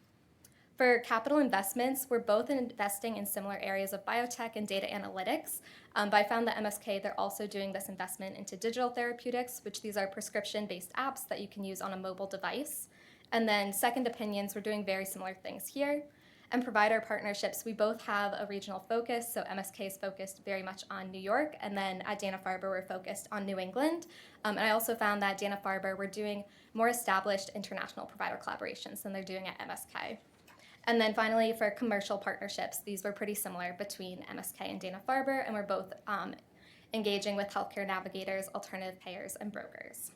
For capital investments, we're both investing in similar areas of biotech and data analytics, but I found that MSK, they're also doing this investment into digital therapeutics, which these are prescription-based apps that you can use on a mobile device. And then second opinions, we're doing very similar things here. And provider partnerships, we both have a regional focus, so MSK is focused very much on New York, and then at Dana-Farber, we're focused on New England. And I also found that Dana-Farber, we're doing more established international provider collaborations than they're doing at MSK. And then finally, for commercial partnerships, these were pretty similar between MSK and Dana-Farber, and we're both engaging with healthcare navigators, alternative payers, and brokers.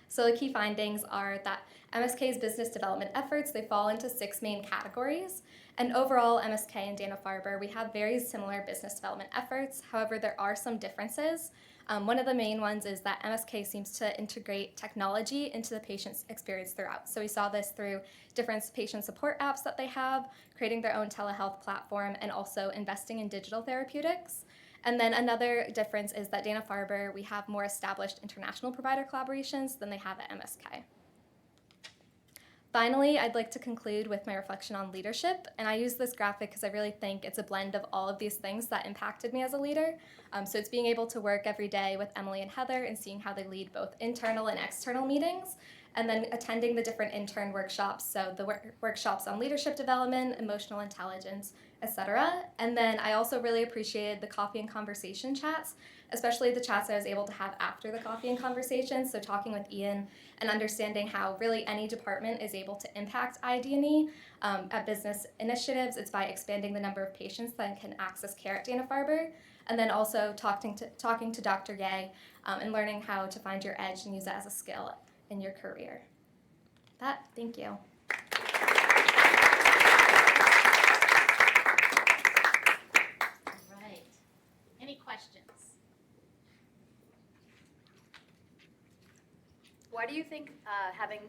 So the key findings are that MSK's business development efforts, they fall into 6 main categories. And overall, MSK and Dana-Farber, we have very similar business development efforts. However, there are some differences. One of the main ones is that MSK seems to integrate technology into the patient's experience throughout. So we saw this through different patient support apps that they have, creating their own telehealth platform, and also investing in digital therapeutics. And then another difference is that Dana-Farber, we have more established international provider collaborations than they have at MSK. Finally, I'd like to conclude with my reflection on leadership, and I use this graphic because I really think it's a blend of all of these things that impacted me as a leader. So it's being able to work every day with Emily and Heather and seeing how they lead both internal and external meetings, and then attending the different intern workshops, so the workshops on leadership development, emotional intelligence, etc. And then I also really appreciated the coffee and conversation chats, especially the chats I was able to have after the coffee and conversation, so talking with Ian and understanding how really any department is able to impact IDE. At business initiatives, it's by expanding the number of patients that can access care at Dana-Farber, and then also talking to Dr. Ye and learning how to find your edge and use that as a skill in your career. Thank you. Right. Any questions? Why do you think having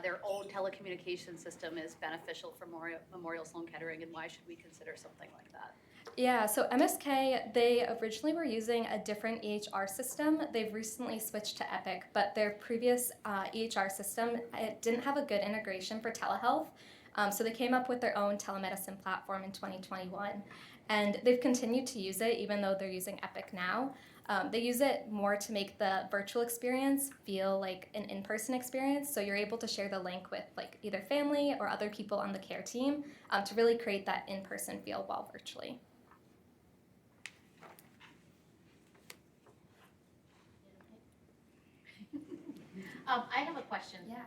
their own telecommunication system is beneficial for Memorial Sloan Kettering, and why should we consider something like that? Yeah, so MSK, they originally were using a different EHR system. They've recently switched to Epic, but their previous EHR system, it didn't have a good integration for telehealth. So they came up with their own telemedicine platform in 2021. And they've continued to use it even though they're using Epic now. They use it more to make the virtual experience feel like an in-person experience. So you're able to share the link with like either family or other people on the care team to really create that in-person feel while virtually. I have a question. Yeah.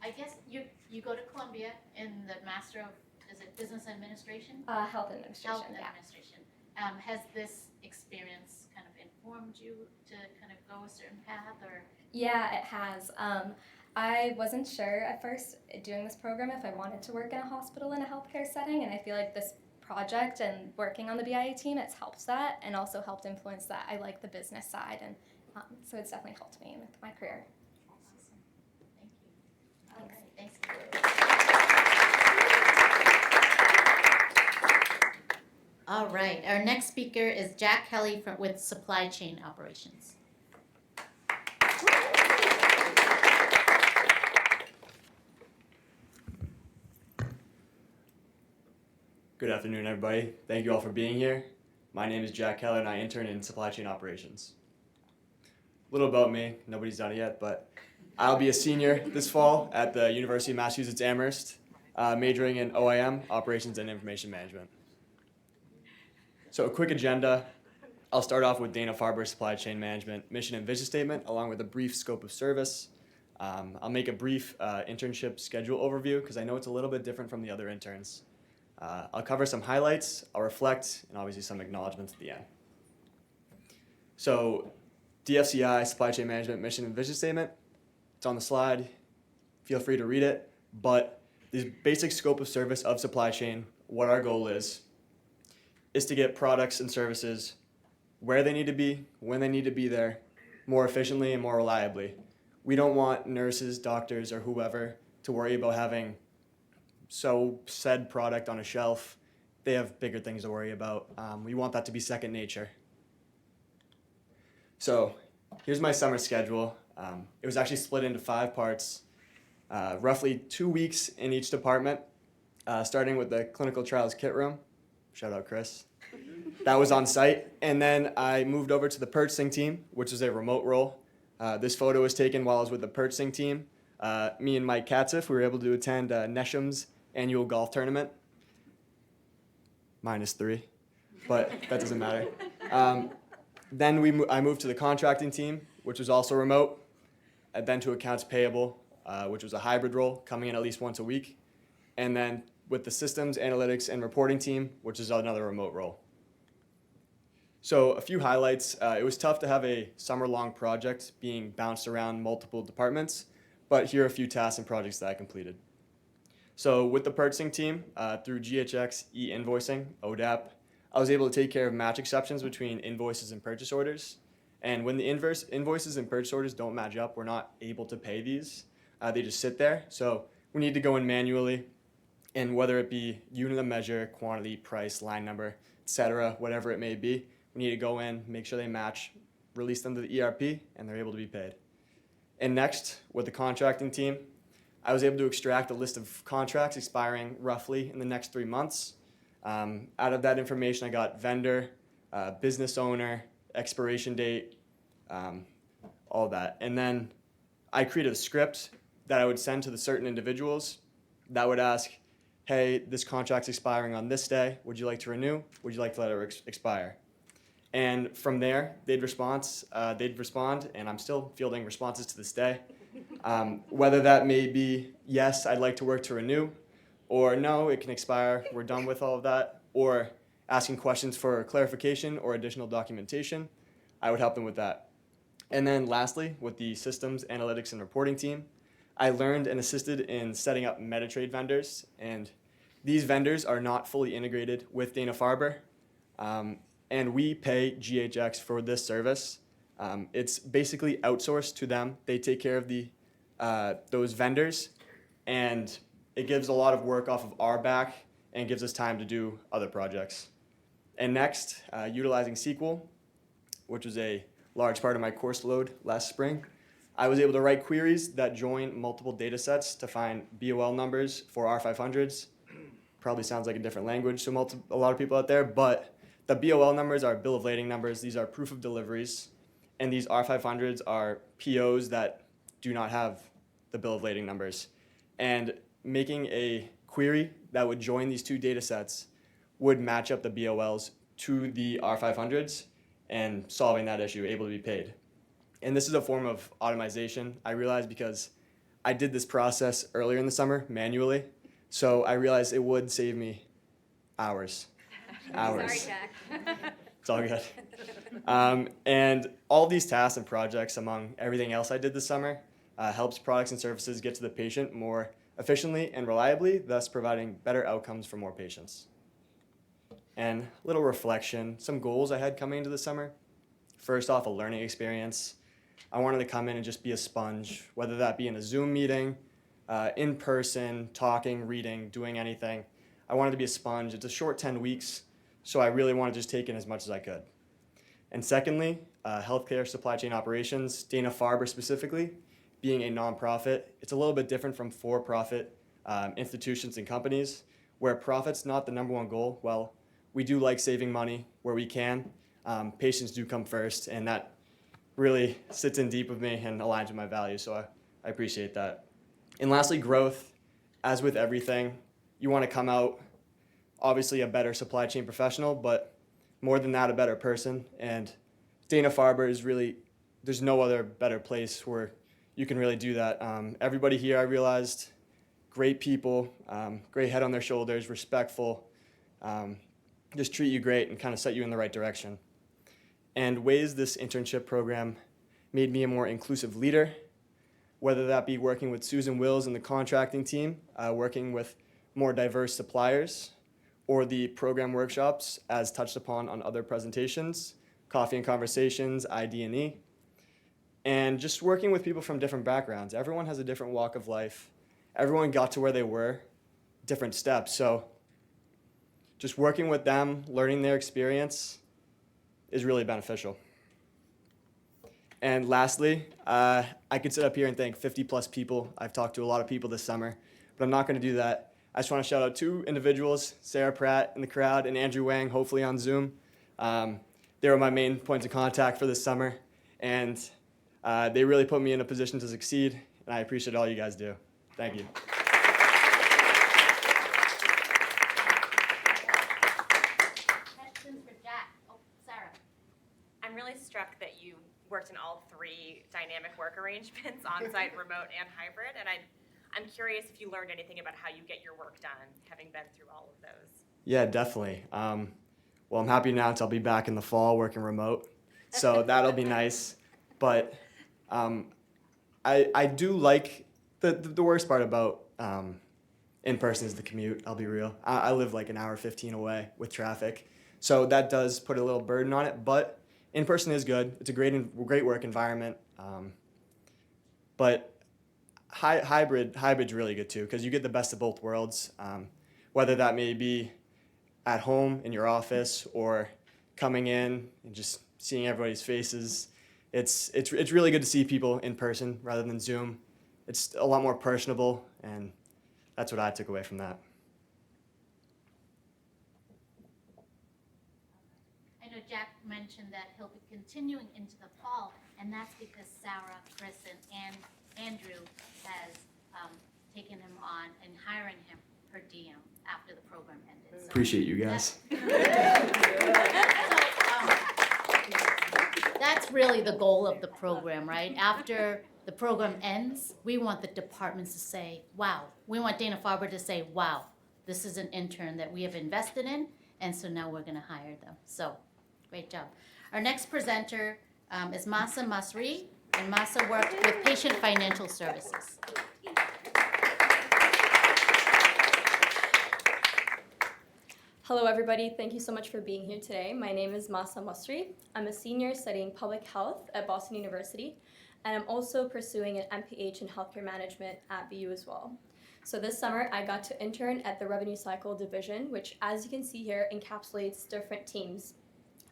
I guess you go to Columbia in the Master of, is it Business Administration? Health Administration, Health yeah. Administration. Has this experience kind of informed you to kind of go a certain path, or? Yeah, it has. I wasn't sure at first doing this program if I wanted to work in a hospital in a healthcare setting, and I feel like this project and working on the BIA team, it's helped that and also helped influence that I like the business side. And so it's definitely helped me with my career. Thank you. Thanks. All right, our next speaker is Jack Kelly with Supply Chain Operations. Good afternoon, everybody. Thank you all for being here. My name is Jack Keller, and I intern in Supply Chain Operations. A little about me, nobody's done it yet, but I'll be a senior this fall at the University of Massachusetts Amherst, majoring in OIM, Operations and Information Management. So a quick agenda. I'll start off with Dana-Farber Supply Chain Management mission and vision statement, along with a brief scope of service. I'll make a brief internship schedule overview, because I know it's a little bit different from the other interns. I'll cover some highlights, I'll reflect, and obviously some acknowledgements at the end. So DFCI, Supply Chain Management Mission and Vision Statement, it's on the slide. Feel free to read it, but the basic scope of service of supply chain, what our goal is to get products and services where they need to be, when they need to be there, more efficiently and more reliably. We don't want nurses, doctors, or whoever to worry about having said product on a shelf. They have bigger things to worry about. We want that to be second nature. So here's my summer schedule. It was actually split into 5 parts, roughly 2 weeks in each department, starting with the clinical trials kit room. Shout out Chris. That was on site. And then I moved over to the purchasing team, which is a remote role. This photo was taken while I was with the purchasing team. Me and Mike Katzif, we were able to attend Nesham's annual golf tournament. -3, but that doesn't matter. Then I moved to the contracting team, which was also remote, and then to accounts payable, which was a hybrid role, coming in at least once a week, and then with the systems, analytics, and reporting team, which is another remote role. So a few highlights. It was tough to have a summer-long project being bounced around multiple departments, but here are a few tasks and projects that I completed. So with the purchasing team, through GHX e-invoicing, ODAP, I was able to take care of match exceptions between invoices and purchase orders. And when the invoices and purchase orders don't match up, we're not able to pay these. They just sit there. So we need to go in manually, and whether it be unit of measure, quantity, price, line number, etc., whatever it may be, we need to go in, make sure they match, release them to the ERP, and they're able to be paid. And next, with the contracting team, I was able to extract a list of contracts expiring roughly in the next 3 months. Out of that information, I got vendor, business owner, expiration date, all that. And then I created a script that I would send to the certain individuals that would ask, hey, this contract's expiring on this day. Would you like to renew? Would you like to let it expire? And from there, they'd respond, and I'm still fielding responses to this day. Whether that may be, yes, I'd like to work to renew, or no, it can expire, we're done with all of that, or asking questions for clarification or additional documentation, I would help them with that. And then lastly, with the systems, analytics, and reporting team, I learned and assisted in setting up MetaTrade vendors, and these vendors are not fully integrated with Dana-Farber, and we pay GHX for this service. It's basically outsourced to them. They take care of those vendors, and it gives a lot of work off of our back and gives us time to do other projects. And next, utilizing SQL, which was a large part of my course load last spring. I was able to write queries that join multiple data sets to find BOL numbers for R500s. Probably sounds like a different language to a lot of people out there, but the BOL numbers are bill of lading numbers. These are proof of deliveries, and these R500s are POs that do not have the bill of lading numbers. And making a query that would join these 2 data sets would match up the BOLs to the R500s and solving that issue, able to be paid. And this is a form of automation, I realized, because I did this process earlier in the summer manually, so I realized it would save me hours. Sorry, Jack. It's all good. And all these tasks and projects, among everything else I did this summer, helps products and services get to the patient more efficiently and reliably, thus providing better outcomes for more patients. and a little reflection, some goals I had coming into the summer. First off, a learning experience. I wanted to come in and just be a sponge, whether that be in a Zoom meeting, in person, talking, reading, doing anything. I wanted to be a sponge. It's a short 10 weeks, so I really wanted to just take in as much as I could. And secondly, healthcare supply chain operations, Dana-Farber specifically, being a nonprofit, it's a little bit different from for-profit institutions and companies, where profit's not the number one goal. Well, we do like saving money where we can. Patients do come first, and that really sits in deep with me and aligns with my values, so I appreciate that. And lastly, growth. As with everything, you want to come out, obviously, a better supply chain professional, but more than that, a better person. And Dana-Farber is really, there's no other better place where you can really do that. Everybody here, I realized, great people, great head on their shoulders, respectful, just treat you great and kind of set you in the right direction. And ways this internship program made me a more inclusive leader, whether that be working with Susan Wills and the contracting team, working with more diverse suppliers, or the program workshops as touched upon on other presentations, Coffee and Conversations, IDE, and just working with people from different backgrounds. Everyone has a different walk of life. Everyone got to where they were, different steps. So just working with them, learning their experience is really beneficial. And lastly, I could sit up here and thank 50 plus people. I've talked to a lot of people this summer, but I'm not going to do that. I just want to shout out two individuals, Sarah Pratt in the crowd and Andrew Wang, hopefully on Zoom. They were my main points of contact for this summer, and they really put me in a position to succeed, and I appreciate all you guys do. Thank you. Questions for Jack? Oh, Sarah. I'm really struck that you worked in all three dynamic work arrangements, on-site, remote, and hybrid, and I'm curious if you learned anything about how you get your work done, having been through all of those. Yeah, definitely. Well, I'm happy to announce I'll be back in the fall working remote, so that'll be nice. But I do like the worst part about in person is the commute. I'll be real. I live like an hour 15 away with traffic, so that does put a little burden on it. But in person is good. It's a great work environment. But hybrid's really good too, because you get the best of both worlds. Whether that may be at home in your office or coming in and just seeing everybody's faces. It's really good to see people in person rather than Zoom. It's a lot more personable, and that's what I took away from that. I know Jack mentioned that he'll be continuing into the fall, and that's because Sarah, Chris, and Andrew has taken him on and hiring him per diem after the program ended. So Appreciate you guys. That's really the goal of the program, right? After the program ends, we want the departments to say, wow. We want Dana-Farber to say, wow, this is an intern that we have invested in, and so now we're going to hire them. So, great job. Our next presenter is Masa Masri, and Masa worked with Patient Financial Services. Hello everybody, thank you so much for being here today. My name is Masa Masri. I'm a senior studying public health at Boston University, and I'm also pursuing an MPH in healthcare management at BU as well. So this summer I got to intern at the Revenue Cycle Division, which as you can see here encapsulates different teams.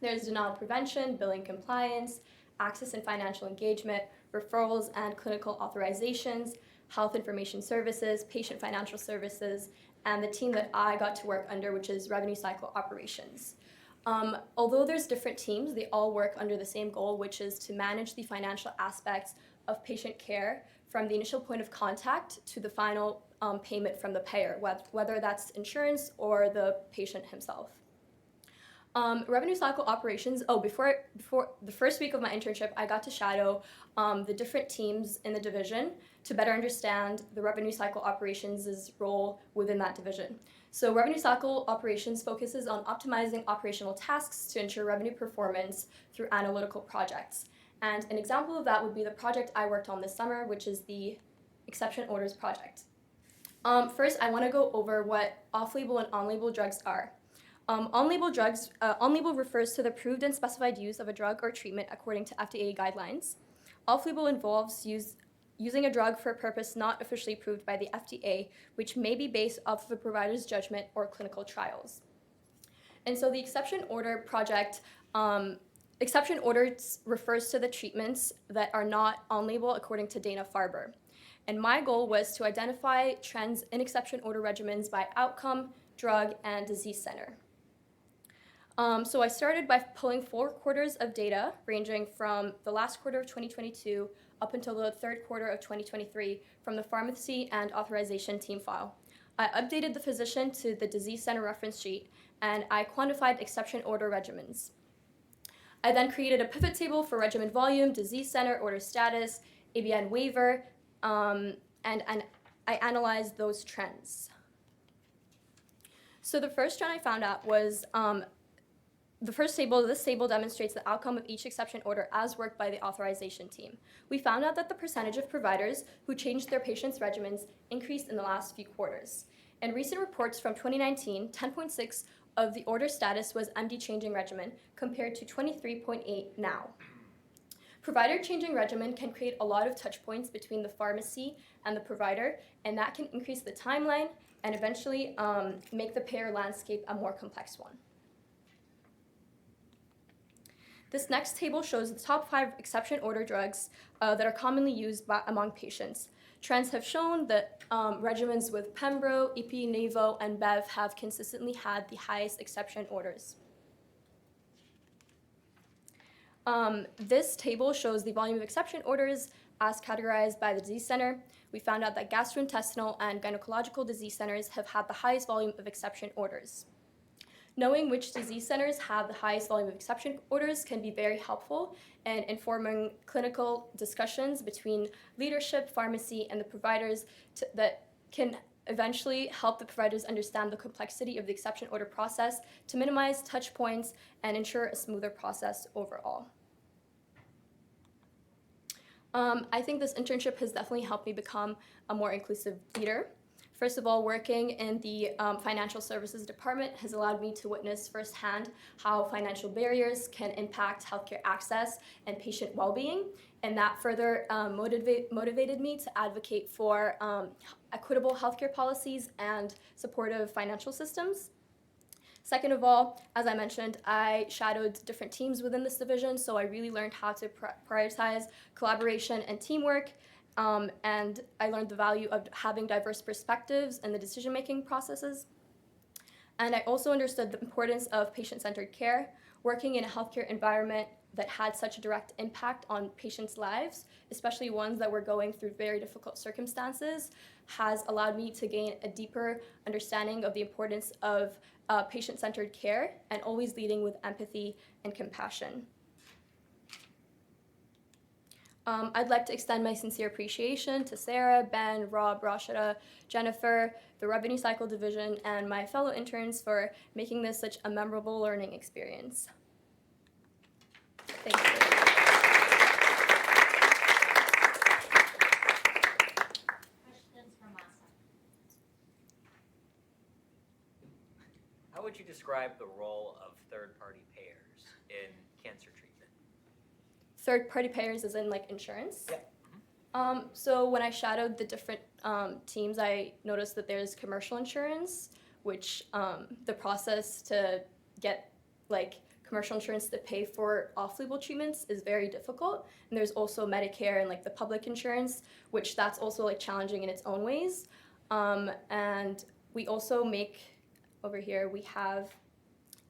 There's denial prevention, billing compliance, access and financial engagement, referrals and clinical authorizations, health information services, patient financial services, and the team that I got to work under, which is Revenue Cycle Operations. Although there's different teams, they all work under the same goal, which is to manage the financial aspects of patient care from the initial point of contact to the final payment from the payer, whether that's insurance or the patient himself. Revenue Cycle Operations, before the first week of my internship, I got to shadow the different teams in the division to better understand the Revenue Cycle Operations' role within that division. So Revenue Cycle Operations focuses on optimizing operational tasks to ensure revenue performance through analytical projects. And an example of that would be the project I worked on this summer, which is the Exception Orders Project. First, I want to go over what off-label and on-label drugs are. On-label refers to the approved and specified use of a drug or treatment according to FDA guidelines. Off-label involves using a drug for a purpose not officially approved by the FDA, which may be based off of a provider's judgment or clinical trials. And so the exception order project, exception orders refers to the treatments that are not on-label according to Dana-Farber. And my goal was to identify trends in exception order regimens by outcome, drug, and disease center. So I started by pulling 4 quarters of data ranging from the last quarter of 2022 up until the 3rd quarter of 2023 from the pharmacy and authorization team file. I updated the physician to the disease center reference sheet, and I quantified exception order regimens. I then created a pivot table for regimen volume, disease center, order status, ABN waiver, and I analyzed those trends. So the first trend I found out was this table demonstrates the outcome of each exception order as worked by the authorization team. We found out that the percentage of providers who changed their patients' regimens increased in the last few quarters. In recent reports from 2019, 10.6 of the order status was MD changing regimen compared to 23.8 now. Provider changing regimen can create a lot of touch points between the pharmacy and the provider, and that can increase the timeline and eventually make the payer landscape a more complex one. This next table shows the top 5 exception order drugs that are commonly used among patients. Trends have shown that regimens with Pembro, Ipi, Nevo, and Bev have consistently had the highest exception orders. This table shows the volume of exception orders as categorized by the disease center. We found out that gastrointestinal and gynecological disease centers have had the highest volume of exception orders. Knowing which disease centers have the highest volume of exception orders can be very helpful in informing clinical discussions between leadership, pharmacy, and the providers that can eventually help the providers understand the complexity of the exception order process to minimize touch points and ensure a smoother process overall. I think this internship has definitely helped me become a more inclusive leader. First of all, working in the financial services department has allowed me to witness firsthand how financial barriers can impact healthcare access and patient well-being, and that further motivated me to advocate for equitable healthcare policies and supportive financial systems. Second of all, as I mentioned, I shadowed different teams within this division, so I really learned how to prioritize collaboration and teamwork. And I learned the value of having diverse perspectives in the decision-making processes. And I also understood the importance of patient-centered care. Working in a healthcare environment that had such a direct impact on patients' lives, especially ones that were going through very difficult circumstances, has allowed me to gain a deeper understanding of the importance of patient-centered care and always leading with empathy and compassion. I'd like to extend my sincere appreciation to Sarah, Ben, Rob, Rashida, Jennifer, the Revenue Cycle Division, and my fellow interns for making this such a memorable learning experience. Thank you. Questions from Masa? How would you describe the role of third-party payers in cancer treatment? Third-party payers as in like insurance? Yeah. So when I shadowed the different teams, I noticed that there's commercial insurance, which the process to get like commercial insurance to pay for off-label treatments is very difficult. And there's also Medicare and like the public insurance, which that's also like challenging in its own ways. And we also make, over here, we have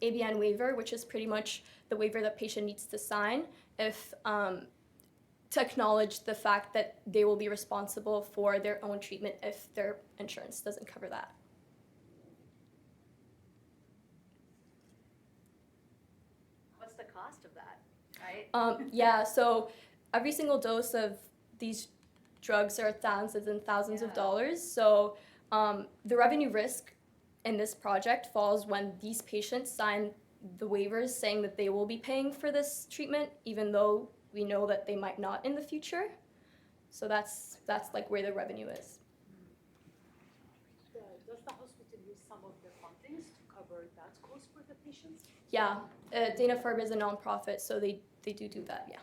ABN waiver, which is pretty much the waiver that patient needs to sign if to acknowledge the fact that they will be responsible for their own treatment if their insurance doesn't cover that. What's the cost of that, right? Yeah, so every single dose of these drugs are thousands and thousands of dollars. So the revenue risk in this project falls when these patients sign the waivers saying that they will be paying for this treatment, even though we know that they might not in the future. So that's like where the revenue is. Does the hospital use some of the fundings to cover that cost for the patients? Yeah, Dana-Farber is a nonprofit, so they do that, yeah.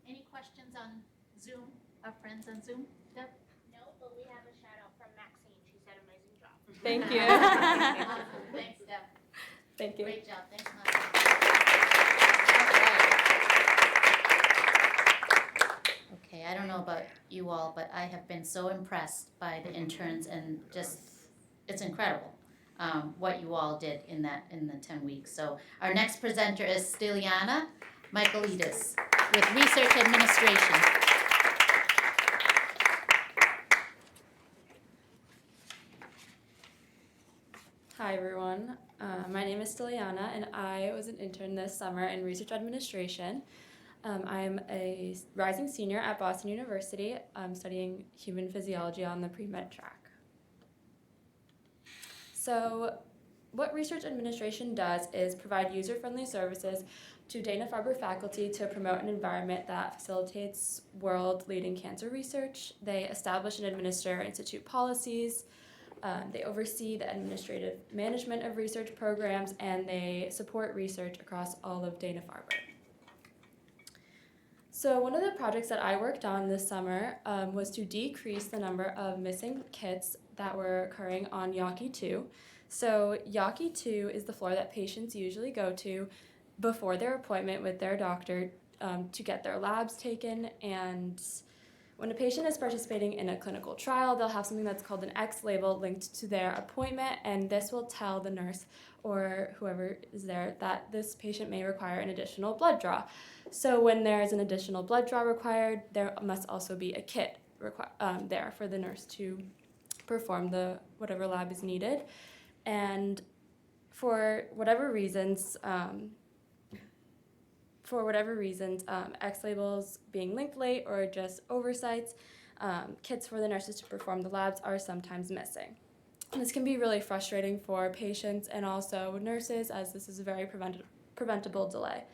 Any questions on Zoom? Our friends on Zoom? Deb? No, but we have a shout out from Maxine. She said amazing job. Thank you. Awesome. Thanks, Deb. Thank you. Great job. Thanks, Mom. Okay, I don't know about you all, but I have been so impressed by the interns and just, it's incredible what you all did in the 10 weeks. So our next presenter is Stiliana Michaelidis with Research Administration. Hi everyone, my name is Stiliana and I was an intern this summer in Research Administration. I am a rising senior at Boston University. I'm studying human physiology on the pre-med track. So what Research Administration does is provide user-friendly services to Dana-Farber faculty to promote an environment that facilitates world-leading cancer research. They establish and administer institute policies. They oversee the administrative management of research programs, and they support research across all of Dana-Farber. So one of the projects that I worked on this summer was to decrease the number of missing kits that were occurring on Yaki 2. So Yaki 2 is the floor that patients usually go to before their appointment with their doctor to get their labs taken. And when a patient is participating in a clinical trial, they'll have something that's called an X label linked to their appointment, and this will tell the nurse or whoever is there that this patient may require an additional blood draw. So when there is an additional blood draw required, there must also be a kit there for the nurse to perform whatever lab is needed. And for whatever reasons, X labels being linked late or just oversights, kits for the nurses to perform the labs are sometimes missing. This can be really frustrating for patients and also nurses, as this is a very preventable delay.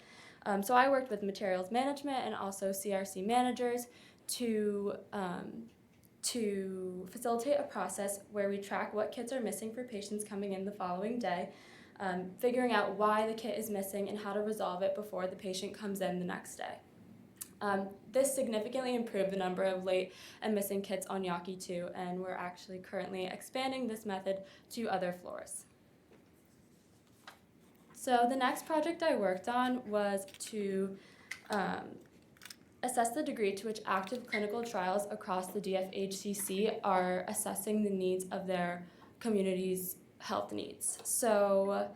So I worked with materials management and also CRC managers to facilitate a process where we track what kits are missing for patients coming in the following day, figuring out why the kit is missing and how to resolve it before the patient comes in the next day. This significantly improved the number of late and missing kits on Yaki 2, and we're actually currently expanding this method to other floors. So the next project I worked on was to assess the degree to which active clinical trials across the DFHCC are assessing the needs of their community's health needs. So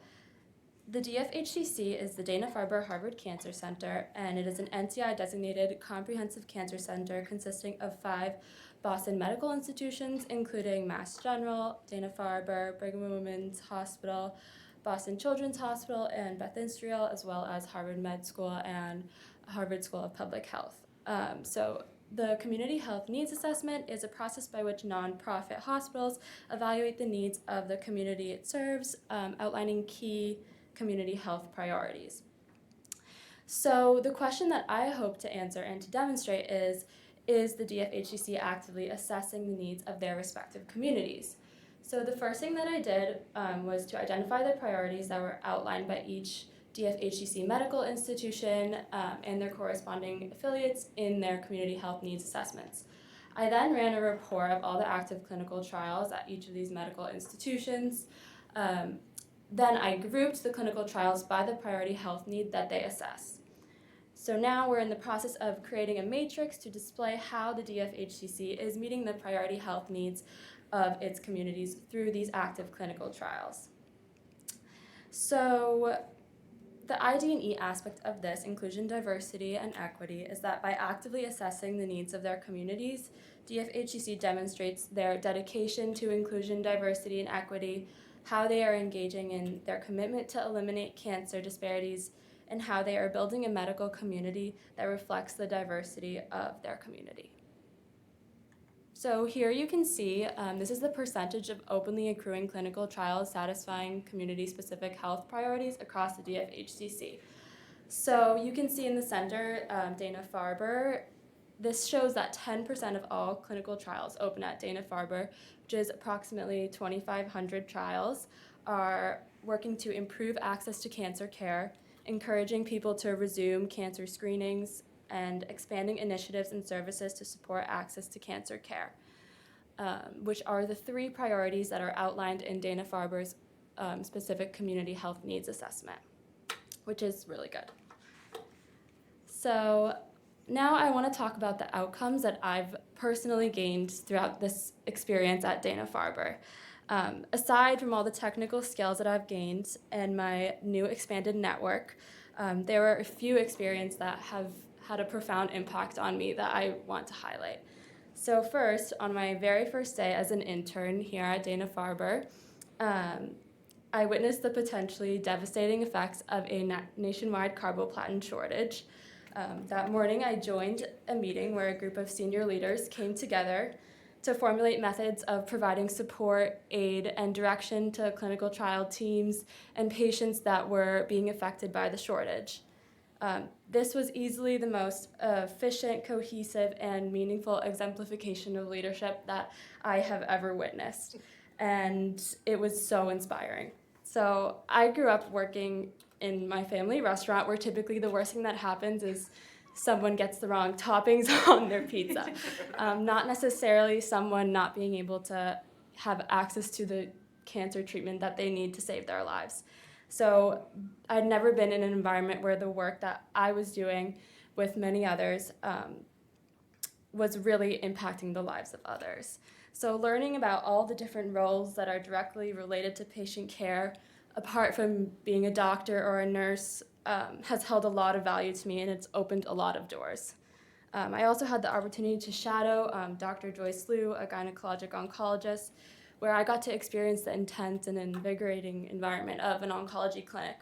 the DFHCC is the Dana-Farber Harvard Cancer Center, and it is an NCI-designated comprehensive cancer center consisting of 5 Boston medical institutions, including Mass General, Dana-Farber, Brigham and Women's Hospital, Boston Children's Hospital, and Beth Israel, as well as Harvard Med School and Harvard School of Public Health. So the Community Health Needs Assessment is a process by which nonprofit hospitals evaluate the needs of the community it serves, outlining key community health priorities. So the question that I hope to answer and to demonstrate is the DFHCC actively assessing the needs of their respective communities? So the first thing that I did was to identify the priorities that were outlined by each DFHCC medical institution and their corresponding affiliates in their community health needs assessments. I then ran a report of all the active clinical trials at each of these medical institutions. Then I grouped the clinical trials by the priority health need that they assess. So now we're in the process of creating a matrix to display how the DFHCC is meeting the priority health needs of its communities through these active clinical trials. So the ID&E aspect of this, inclusion, diversity, and equity, is that by actively assessing the needs of their communities, DFHCC demonstrates their dedication to inclusion, diversity, and equity, how they are engaging in their commitment to eliminate cancer disparities, and how they are building a medical community that reflects the diversity of their community. So here you can see, this is the percentage of openly accruing clinical trials satisfying community-specific health priorities across the DFHCC. So you can see in the center, Dana-Farber, this shows that 10% of all clinical trials open at Dana-Farber, which is approximately 2,500 trials, are working to improve access to cancer care, encouraging people to resume cancer screenings, and expanding initiatives and services to support access to cancer care, which are the 3 priorities that are outlined in Dana-Farber's specific community health needs assessment, which is really good. So now I want to talk about the outcomes that I've personally gained throughout this experience at Dana-Farber. Aside from all the technical skills that I've gained and my new expanded network, there were a few experiences that have had a profound impact on me that I want to highlight. So first, on my very first day as an intern here at Dana-Farber, I witnessed the potentially devastating effects of a nationwide carboplatin shortage. That morning, I joined a meeting where a group of senior leaders came together to formulate methods of providing support, aid, and direction to clinical trial teams and patients that were being affected by the shortage. This was easily the most efficient, cohesive, and meaningful exemplification of leadership that I have ever witnessed, and it was so inspiring. So I grew up working in my family restaurant where typically the worst thing that happens is someone gets the wrong toppings on their pizza. Not necessarily someone not being able to have access to the cancer treatment that they need to save their lives. So I'd never been in an environment where the work that I was doing with many others was really impacting the lives of others. So learning about all the different roles that are directly related to patient care, apart from being a doctor or a nurse, has held a lot of value to me, and it's opened a lot of doors. I also had the opportunity to shadow Dr. Joyce Liu, a gynecologic oncologist, where I got to experience the intense and invigorating environment of an oncology clinic.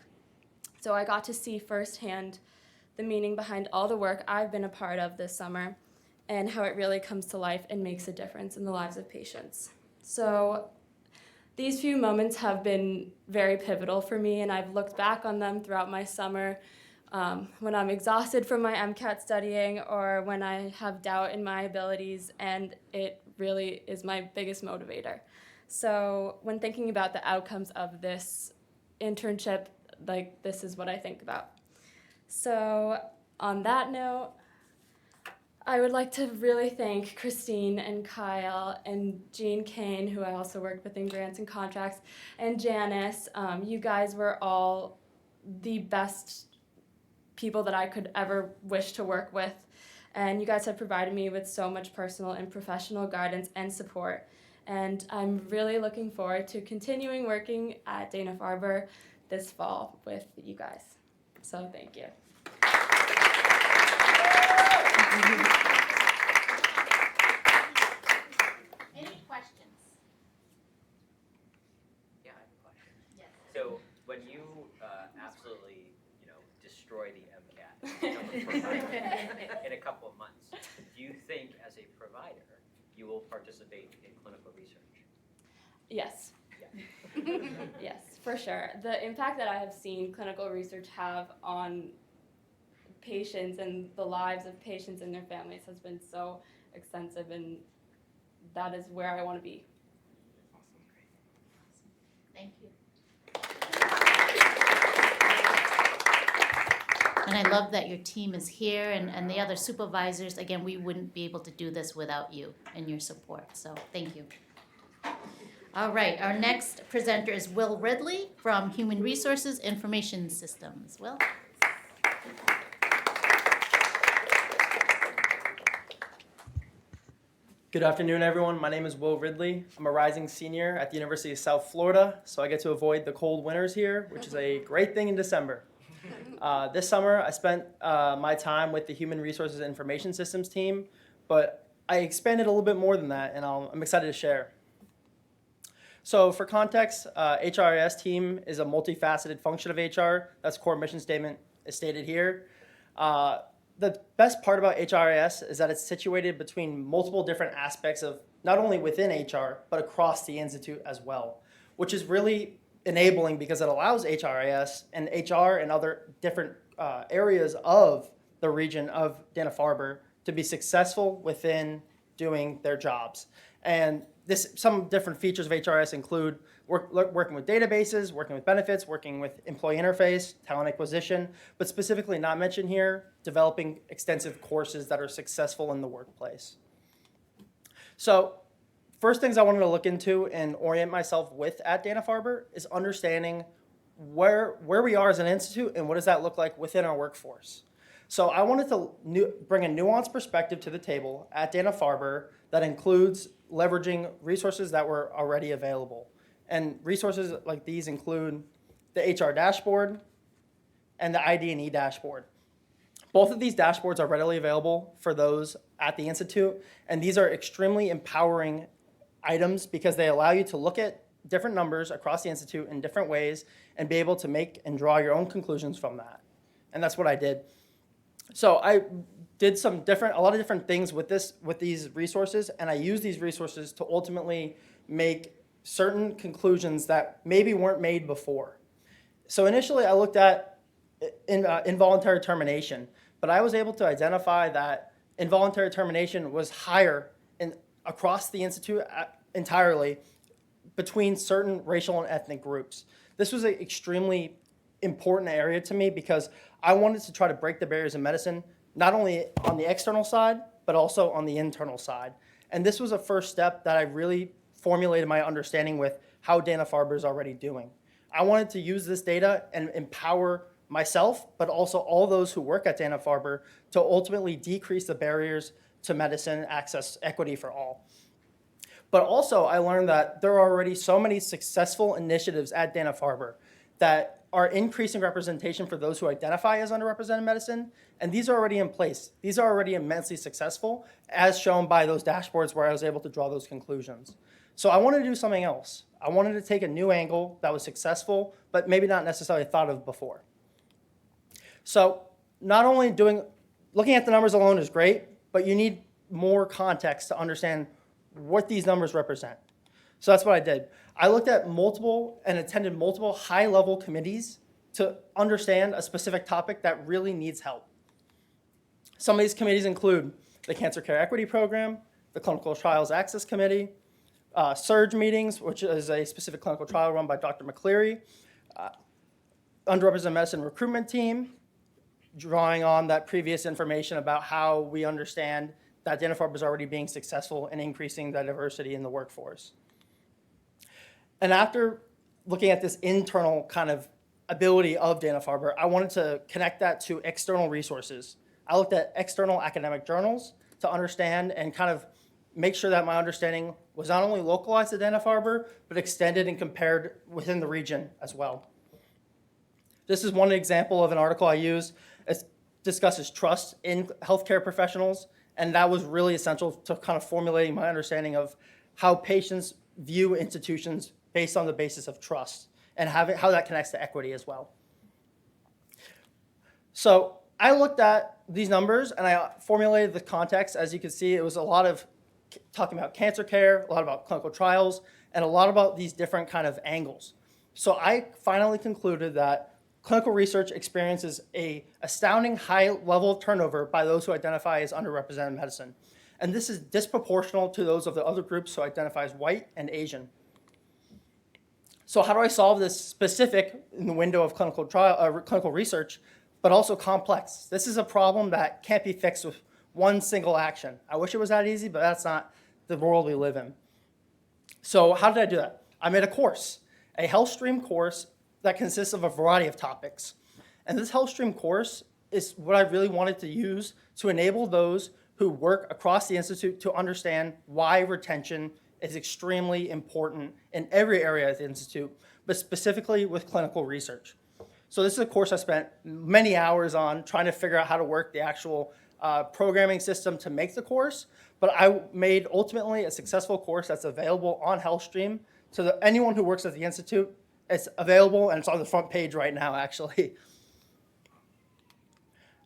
So I got to see firsthand the meaning behind all the work I've been a part of this summer and how it really comes to life and makes a difference in the lives of patients. So these few moments have been very pivotal for me, and I've looked back on them throughout my summer when I'm exhausted from my MCAT studying or when I have doubt in my abilities, and it really is my biggest motivator. So when thinking about the outcomes of this internship, like, this is what I think about. So on that note, I would like to really thank Christine and Kyle and Jean Kane, who I also worked with in grants and contracts, and Janice. You guys were all the best people that I could ever wish to work with, and you guys have provided me with so much personal and professional guidance and support. And I'm really looking forward to continuing working at Dana-Farber this fall with you guys. So thank you. Any questions? Yeah, I have a question. Yes. So when you absolutely, destroy the MCAT in a couple of months, do you think as a provider you will participate in clinical research? Yes. Yeah. Yes, for sure. The impact that I have seen clinical research have on patients and the lives of patients and their families has been so extensive, and that is where I want to be. Thank you. And I love that your team is here and the other supervisors. Again, we wouldn't be able to do this without you and your support, so thank you. All right, our next presenter is Will Ridley from Human Resources Information Systems. Will? Good afternoon, everyone. My name is Will Ridley. I'm a rising senior at the University of South Florida, so I get to avoid the cold winters here, which is a great thing in December. This summer, I spent my time with the Human Resources Information Systems team, but I expanded a little bit more than that, and I'm excited to share. So for context, HRIS team is a multifaceted function of HR. That's core mission statement is stated here. The best part about HRIS is that it's situated between multiple different aspects of not only within HR, but across the Institute as well, which is really enabling because it allows HRIS and HR and other different areas of the region of Dana-Farber to be successful within doing their jobs. And some different features of HRS include working with databases, working with benefits, working with employee interface, talent acquisition, but specifically not mentioned here, developing extensive courses that are successful in the workplace. So first things I wanted to look into and orient myself with at Dana-Farber is understanding where we are as an institute and what does that look like within our workforce. So I wanted to bring a nuanced perspective to the table at Dana-Farber that includes leveraging resources that were already available. And resources like these include the HR dashboard and the IDE dashboard. Both of these dashboards are readily available for those at the Institute, and these are extremely empowering items because they allow you to look at different numbers across the Institute in different ways and be able to make and draw your own conclusions from that. And that's what I did. So I did a lot of different things with these resources, and I used these resources to ultimately make certain conclusions that maybe weren't made before. So initially I looked at involuntary termination, but I was able to identify that involuntary termination was higher across the Institute entirely between certain racial and ethnic groups. This was an extremely important area to me because I wanted to try to break the barriers in medicine, not only on the external side, but also on the internal side. And this was a first step that I really formulated my understanding with how Dana-Farber is already doing. I wanted to use this data and empower myself, but also all those who work at Dana-Farber to ultimately decrease the barriers to medicine access equity for all. But also I learned that there are already so many successful initiatives at Dana-Farber that are increasing representation for those who identify as underrepresented medicine, and these are already in place. These are already immensely successful, as shown by those dashboards where I was able to draw those conclusions. So I wanted to do something else. I wanted to take a new angle that was successful, but maybe not necessarily thought of before. So not only looking at the numbers alone is great, but you need more context to understand what these numbers represent. So that's what I did. I looked at attended multiple high-level committees to understand a specific topic that really needs help. Some of these committees include the Cancer Care Equity Program, the Clinical Trials Access Committee, SURGE meetings, which is a specific clinical trial run by Dr. McCleary, Underrepresented Medicine Recruitment Team, drawing on that previous information about how we understand that Dana-Farber is already being successful in increasing the diversity in the workforce. And after looking at this internal kind of ability of Dana-Farber, I wanted to connect that to external resources. I looked at external academic journals to understand and kind of make sure that my understanding was not only localized to Dana-Farber, but extended and compared within the region as well. This is one example of an article I used. It discusses trust in healthcare professionals, and that was really essential to kind of formulating my understanding of how patients view institutions based on the basis of trust and how that connects to equity as well. So I looked at these numbers and I formulated the context. As you can see, it was a lot of talking about cancer care, a lot about clinical trials, and a lot about these different kind of angles. So I finally concluded that clinical research experiences an astounding high level of turnover by those who identify as underrepresented medicine. And this is disproportional to those of the other groups who identify as white and Asian. So how do I solve this specific in the window of clinical research, but also complex? This is a problem that can't be fixed with one single action. I wish it was that easy, but that's not the world we live in. So how did I do that? I made a course, a health stream course that consists of a variety of topics. And this health stream course is what I really wanted to use to enable those who work across the Institute to understand why retention is extremely important in every area of the Institute, but specifically with clinical research. So this is a course I spent many hours on trying to figure out how to work the actual programming system to make the course, but I made ultimately a successful course that's available on HealthStream so that anyone who works at the Institute, it's available and it's on the front page right now actually.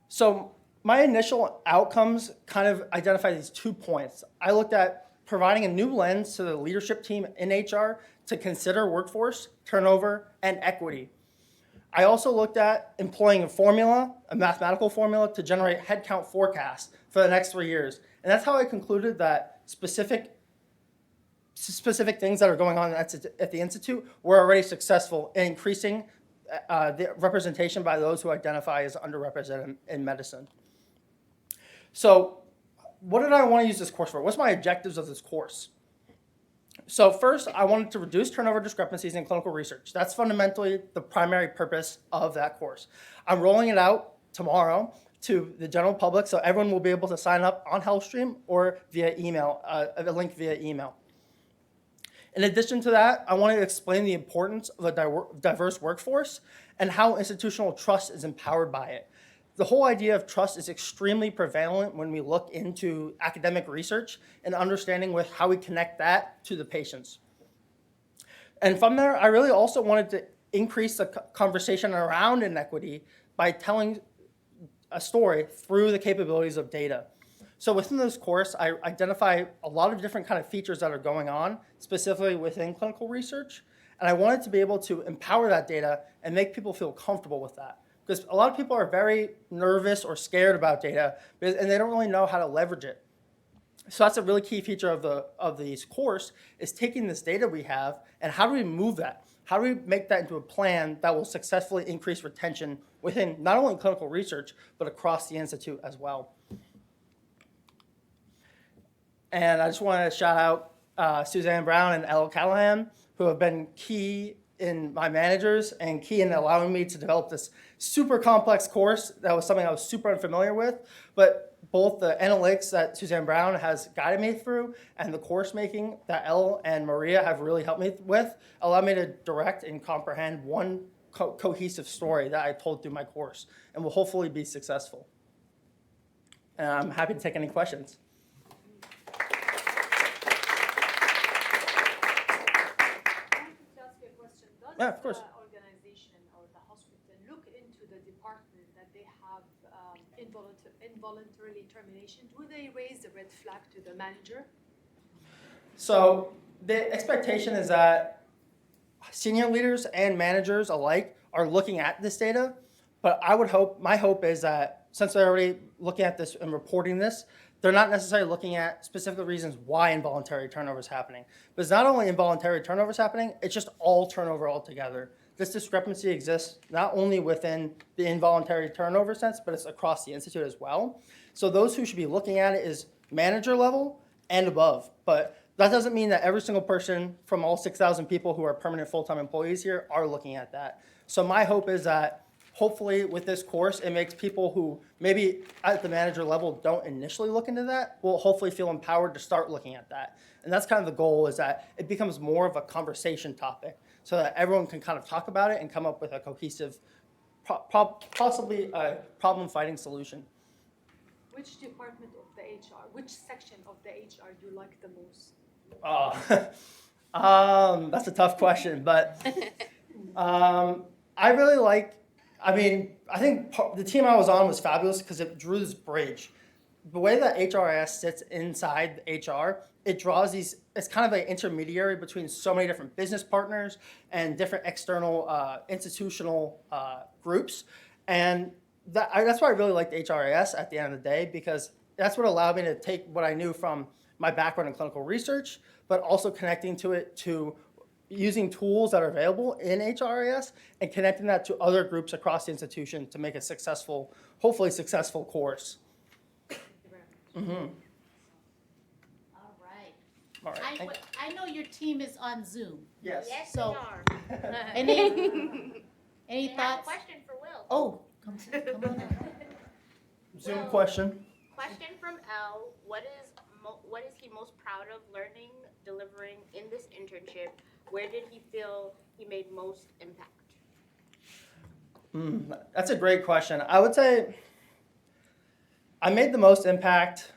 So my initial outcomes kind of identify these 2 points. I looked at providing a new lens to the leadership team in HR to consider workforce, turnover, and equity. I also looked at employing a mathematical formula to generate headcount forecasts for the next 3 years. And that's how I concluded that specific things that are going on at the Institute were already successful in increasing the representation by those who identify as underrepresented in medicine. So what did I want to use this course for? What's my objectives of this course? So first, I wanted to reduce turnover discrepancies in clinical research. That's fundamentally the primary purpose of that course. I'm rolling it out tomorrow to the general public, so everyone will be able to sign up on HealthStream or via email, a link via email. In addition to that, I wanted to explain the importance of a diverse workforce and how institutional trust is empowered by it. The whole idea of trust is extremely prevalent when we look into academic research and understanding with how we connect that to the patients. And from there, I really also wanted to increase the conversation around inequity by telling a story through the capabilities of data. So within this course, I identify a lot of different kind of features that are going on, specifically within clinical research. And I wanted to be able to empower that data and make people feel comfortable with that. Because a lot of people are very nervous or scared about data, and they don't really know how to leverage it. So that's a really key feature of this course, is taking this data we have and how do we move that? How do we make that into a plan that will successfully increase retention within not only clinical research, but across the Institute as well? And I just want to shout out Suzanne Brown and Elle Callahan, who have been key in my managers and key in allowing me to develop this super complex course. That was something I was super unfamiliar with, but both the analytics that Suzanne Brown has guided me through and the course making that Elle and Maria have really helped me with allowed me to direct and comprehend one cohesive story that I told through my course and will hopefully be successful. And I'm happy to take any questions. Yeah, of course. The organization or the hospital look into the department that they have involuntarily termination? Do they raise the red flag to the manager? So the expectation is that senior leaders and managers alike are looking at this data, but my hope is that since they're already looking at this and reporting this, they're not necessarily looking at specific reasons why involuntary turnover is happening. But it's not only involuntary turnover is happening, it's just all turnover altogether. This discrepancy exists not only within the involuntary turnover sense, but it's across the Institute as well. So those who should be looking at it is manager level and above. But that doesn't mean that every single person from all 6,000 people who are permanent full-time employees here are looking at that. So my hope is that hopefully with this course, it makes people who maybe at the manager level don't initially look into that will hopefully feel empowered to start looking at that. And that's kind of the goal, is that it becomes more of a conversation topic so that everyone can kind of talk about it and come up with a cohesive, possibly a problem-fighting solution. Which department of the HR, which section of the HR do you like the most? That's a tough question, but I really like, I think the team I was on was fabulous because it drew this bridge. The way that HRIS sits inside HR, it draws these, it's kind of an intermediary between so many different business partners and different external institutional groups. And that's why I really liked HRIS at the end of the day, because that's what allowed me to take what I knew from my background in clinical research, but also connecting to it to using tools that are available in HRIS and connecting that to other groups across the institution to make a successful, hopefully successful course. Mm-hmm. All right. All right. I know your team is on Zoom. Yes. Yes, So, they are. Any They have a thoughts? question for Will. Oh, come on up. Zoom Well, question. Question from L. What is he most proud of learning, delivering in this internship? Where did he feel he made most impact? That's a great question. I would say I made the most impact.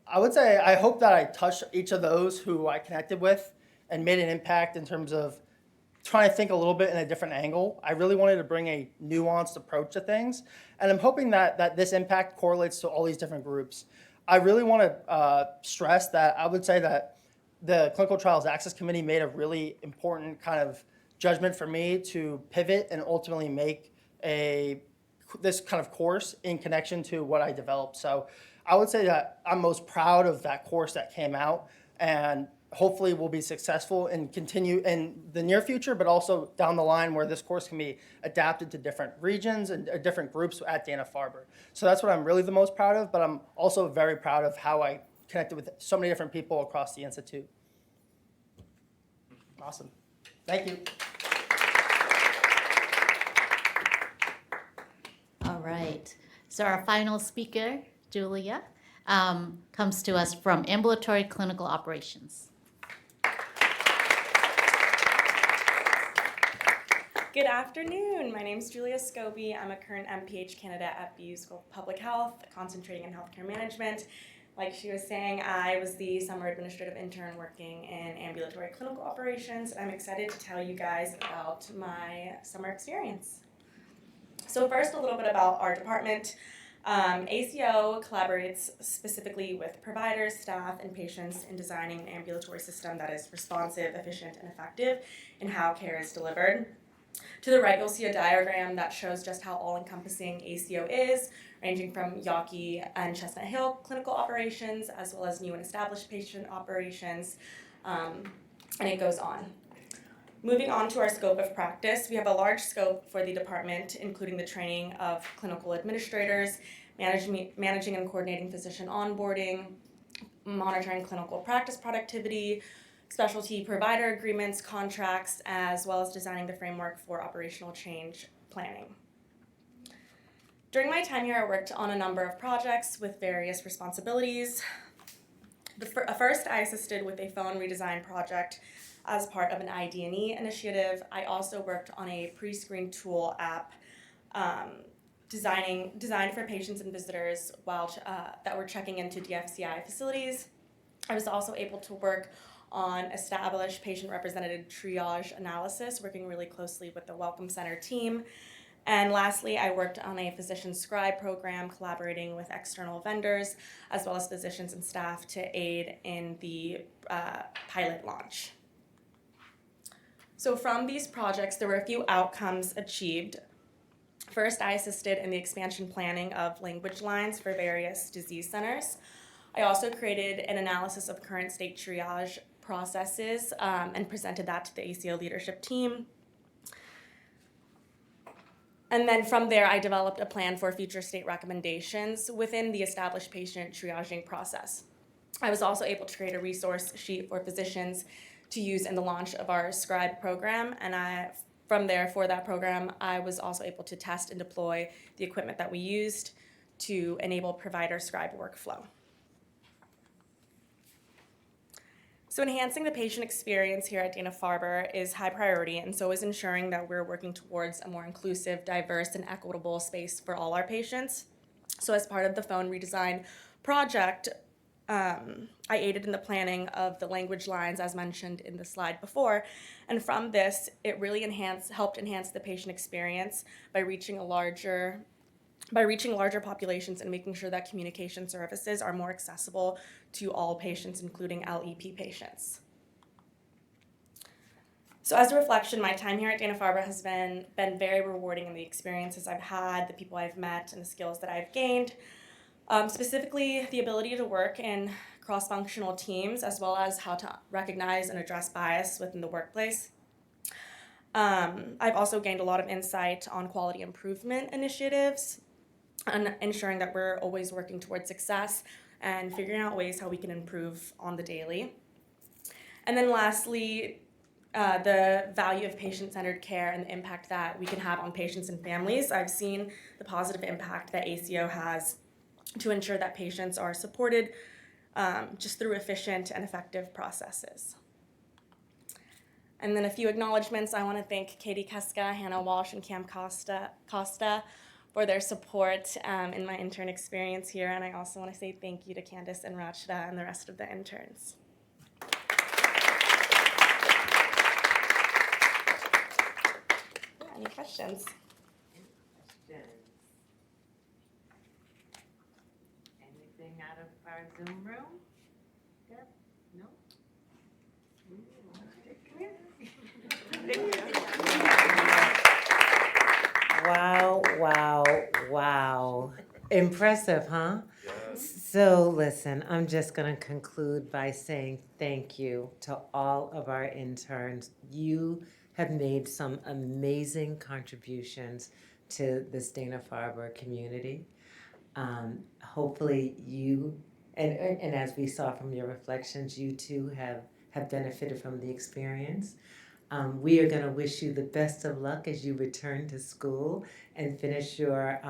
I would say I hope that I touched each of those who I connected with and made an impact in terms of trying to think a little bit in a different angle. I really wanted to bring a nuanced approach to things, and I'm hoping that this impact correlates to all these different groups. I really want to stress that I would say that the Clinical Trials Access Committee made a really important kind of judgment for me to pivot and ultimately make this kind of course in connection to what I developed. So I would say that I'm most proud of that course that came out, and hopefully we'll be successful and continue in the near future, but also down the line where this course can be adapted to different regions and different groups at Dana-Farber. So that's what I'm really the most proud of, but I'm also very proud of how I connected with so many different people across the Institute. Awesome. Thank you. All right. So our final speaker, Julia, comes to us from Ambulatory Clinical Operations. Good afternoon. My name is Julia Scobie. I'm a current MPH candidate at BU School of Public Health, concentrating in healthcare management. Like she was saying, I was the summer administrative intern working in ambulatory clinical operations. I'm excited to tell you guys about my summer experience. So first, a little bit about our department. ACO collaborates specifically with providers, staff, and patients in designing an ambulatory system that is responsive, efficient, and effective in how care is delivered. To the right, you'll see a diagram that shows just how all-encompassing ACO is, ranging from Yawkey and Chestnut Hill clinical operations, as well as new and established patient operations, and it goes on. Moving on to our scope of practice, we have a large scope for the department, including the training of clinical administrators, managing and coordinating physician onboarding, monitoring clinical practice productivity, specialty provider agreements, contracts, as well as designing the framework for operational change planning. During my time here, I worked on a number of projects with various responsibilities. First, I assisted with a phone redesign project as part of an IDE initiative. I also worked on a pre-screen tool app designed for patients and visitors that were checking into DFCI facilities. I was also able to work on established patient-represented triage analysis, working really closely with the Welcome Center team. And lastly, I worked on a physician scribe program, collaborating with external vendors, as well as physicians and staff to aid in the pilot launch. So from these projects, there were a few outcomes achieved. First, I assisted in the expansion planning of language lines for various disease centers. I also created an analysis of current state triage processes and presented that to the ACO leadership team. And then from there, I developed a plan for future state recommendations within the established patient triaging process. I was also able to create a resource sheet for physicians to use in the launch of our scribe program. And from there, for that program, I was also able to test and deploy the equipment that we used to enable provider scribe workflow. So enhancing the patient experience here at Dana-Farber is high priority, and so is ensuring that we're working towards a more inclusive, diverse, and equitable space for all our patients. So as part of the phone redesign project, I aided in the planning of the language lines as mentioned in the slide before, and from this, it really helped enhance the patient experience by reaching larger populations and making sure that communication services are more accessible to all patients, including LEP patients. So as a reflection, my time here at Dana-Farber has been very rewarding in the experiences I've had, the people I've met, and the skills that I've gained. Specifically, the ability to work in cross-functional teams, as well as how to recognize and address bias within the workplace. I've also gained a lot of insight on quality improvement initiatives, and ensuring that we're always working towards success and figuring out ways how we can improve on the daily. And then lastly, the value of patient-centered care and the impact that we can have on patients and families. I've seen the positive impact that ACO has to ensure that patients are supported just through efficient and effective processes. And then a few acknowledgements. I want to thank Katie Keska, Hannah Walsh, and Cam Costa for their support in my intern experience here. And I also want to say thank you to Candace and Rachida and the rest of the interns. Any questions? Anything out of our Zoom room? Good? No? Come here. Wow. Impressive, huh? So listen, I'm just going to conclude by saying thank you to all of our interns. You have made some amazing contributions to this Dana-Farber community. Hopefully you, and as we saw from your reflections, you too have benefited from the experience. We are going to wish you the best of luck as you return to school and finish your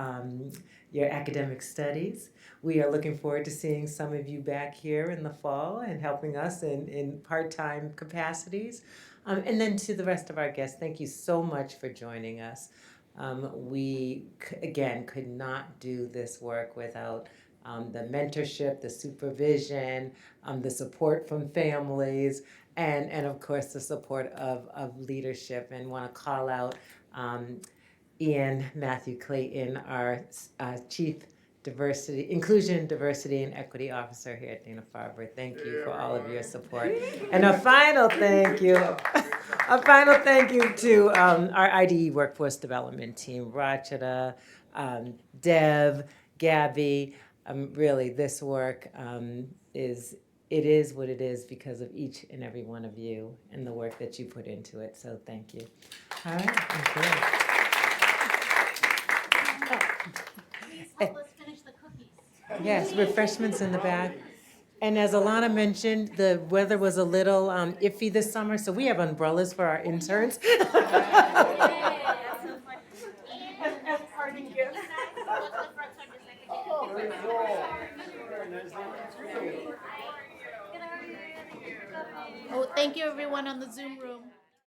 academic studies. We are looking forward to seeing some of you back here in the fall and helping us in part-time capacities. And then to the rest of our guests, thank you so much for joining us. We, again, could not do this work without the mentorship, the supervision, the support from families, and of course the support of leadership. And want to call out Ian Matthew Clayton, our Chief Inclusion, Diversity, and Equity Officer here at Dana-Farber. Thank you for all of your support. And a final thank you to our IDE Workforce Development Team, Rachita, Dev, Gabby. Really, this work is what it is because of each and every one of you and the work that you put into it. So thank you. All right. Thank you. Please help us finish the cookies. Yes, refreshments in the back. And as Alana mentioned, the weather was a little iffy this summer, so we have umbrellas for our interns. Oh, thank you everyone on the Zoom room.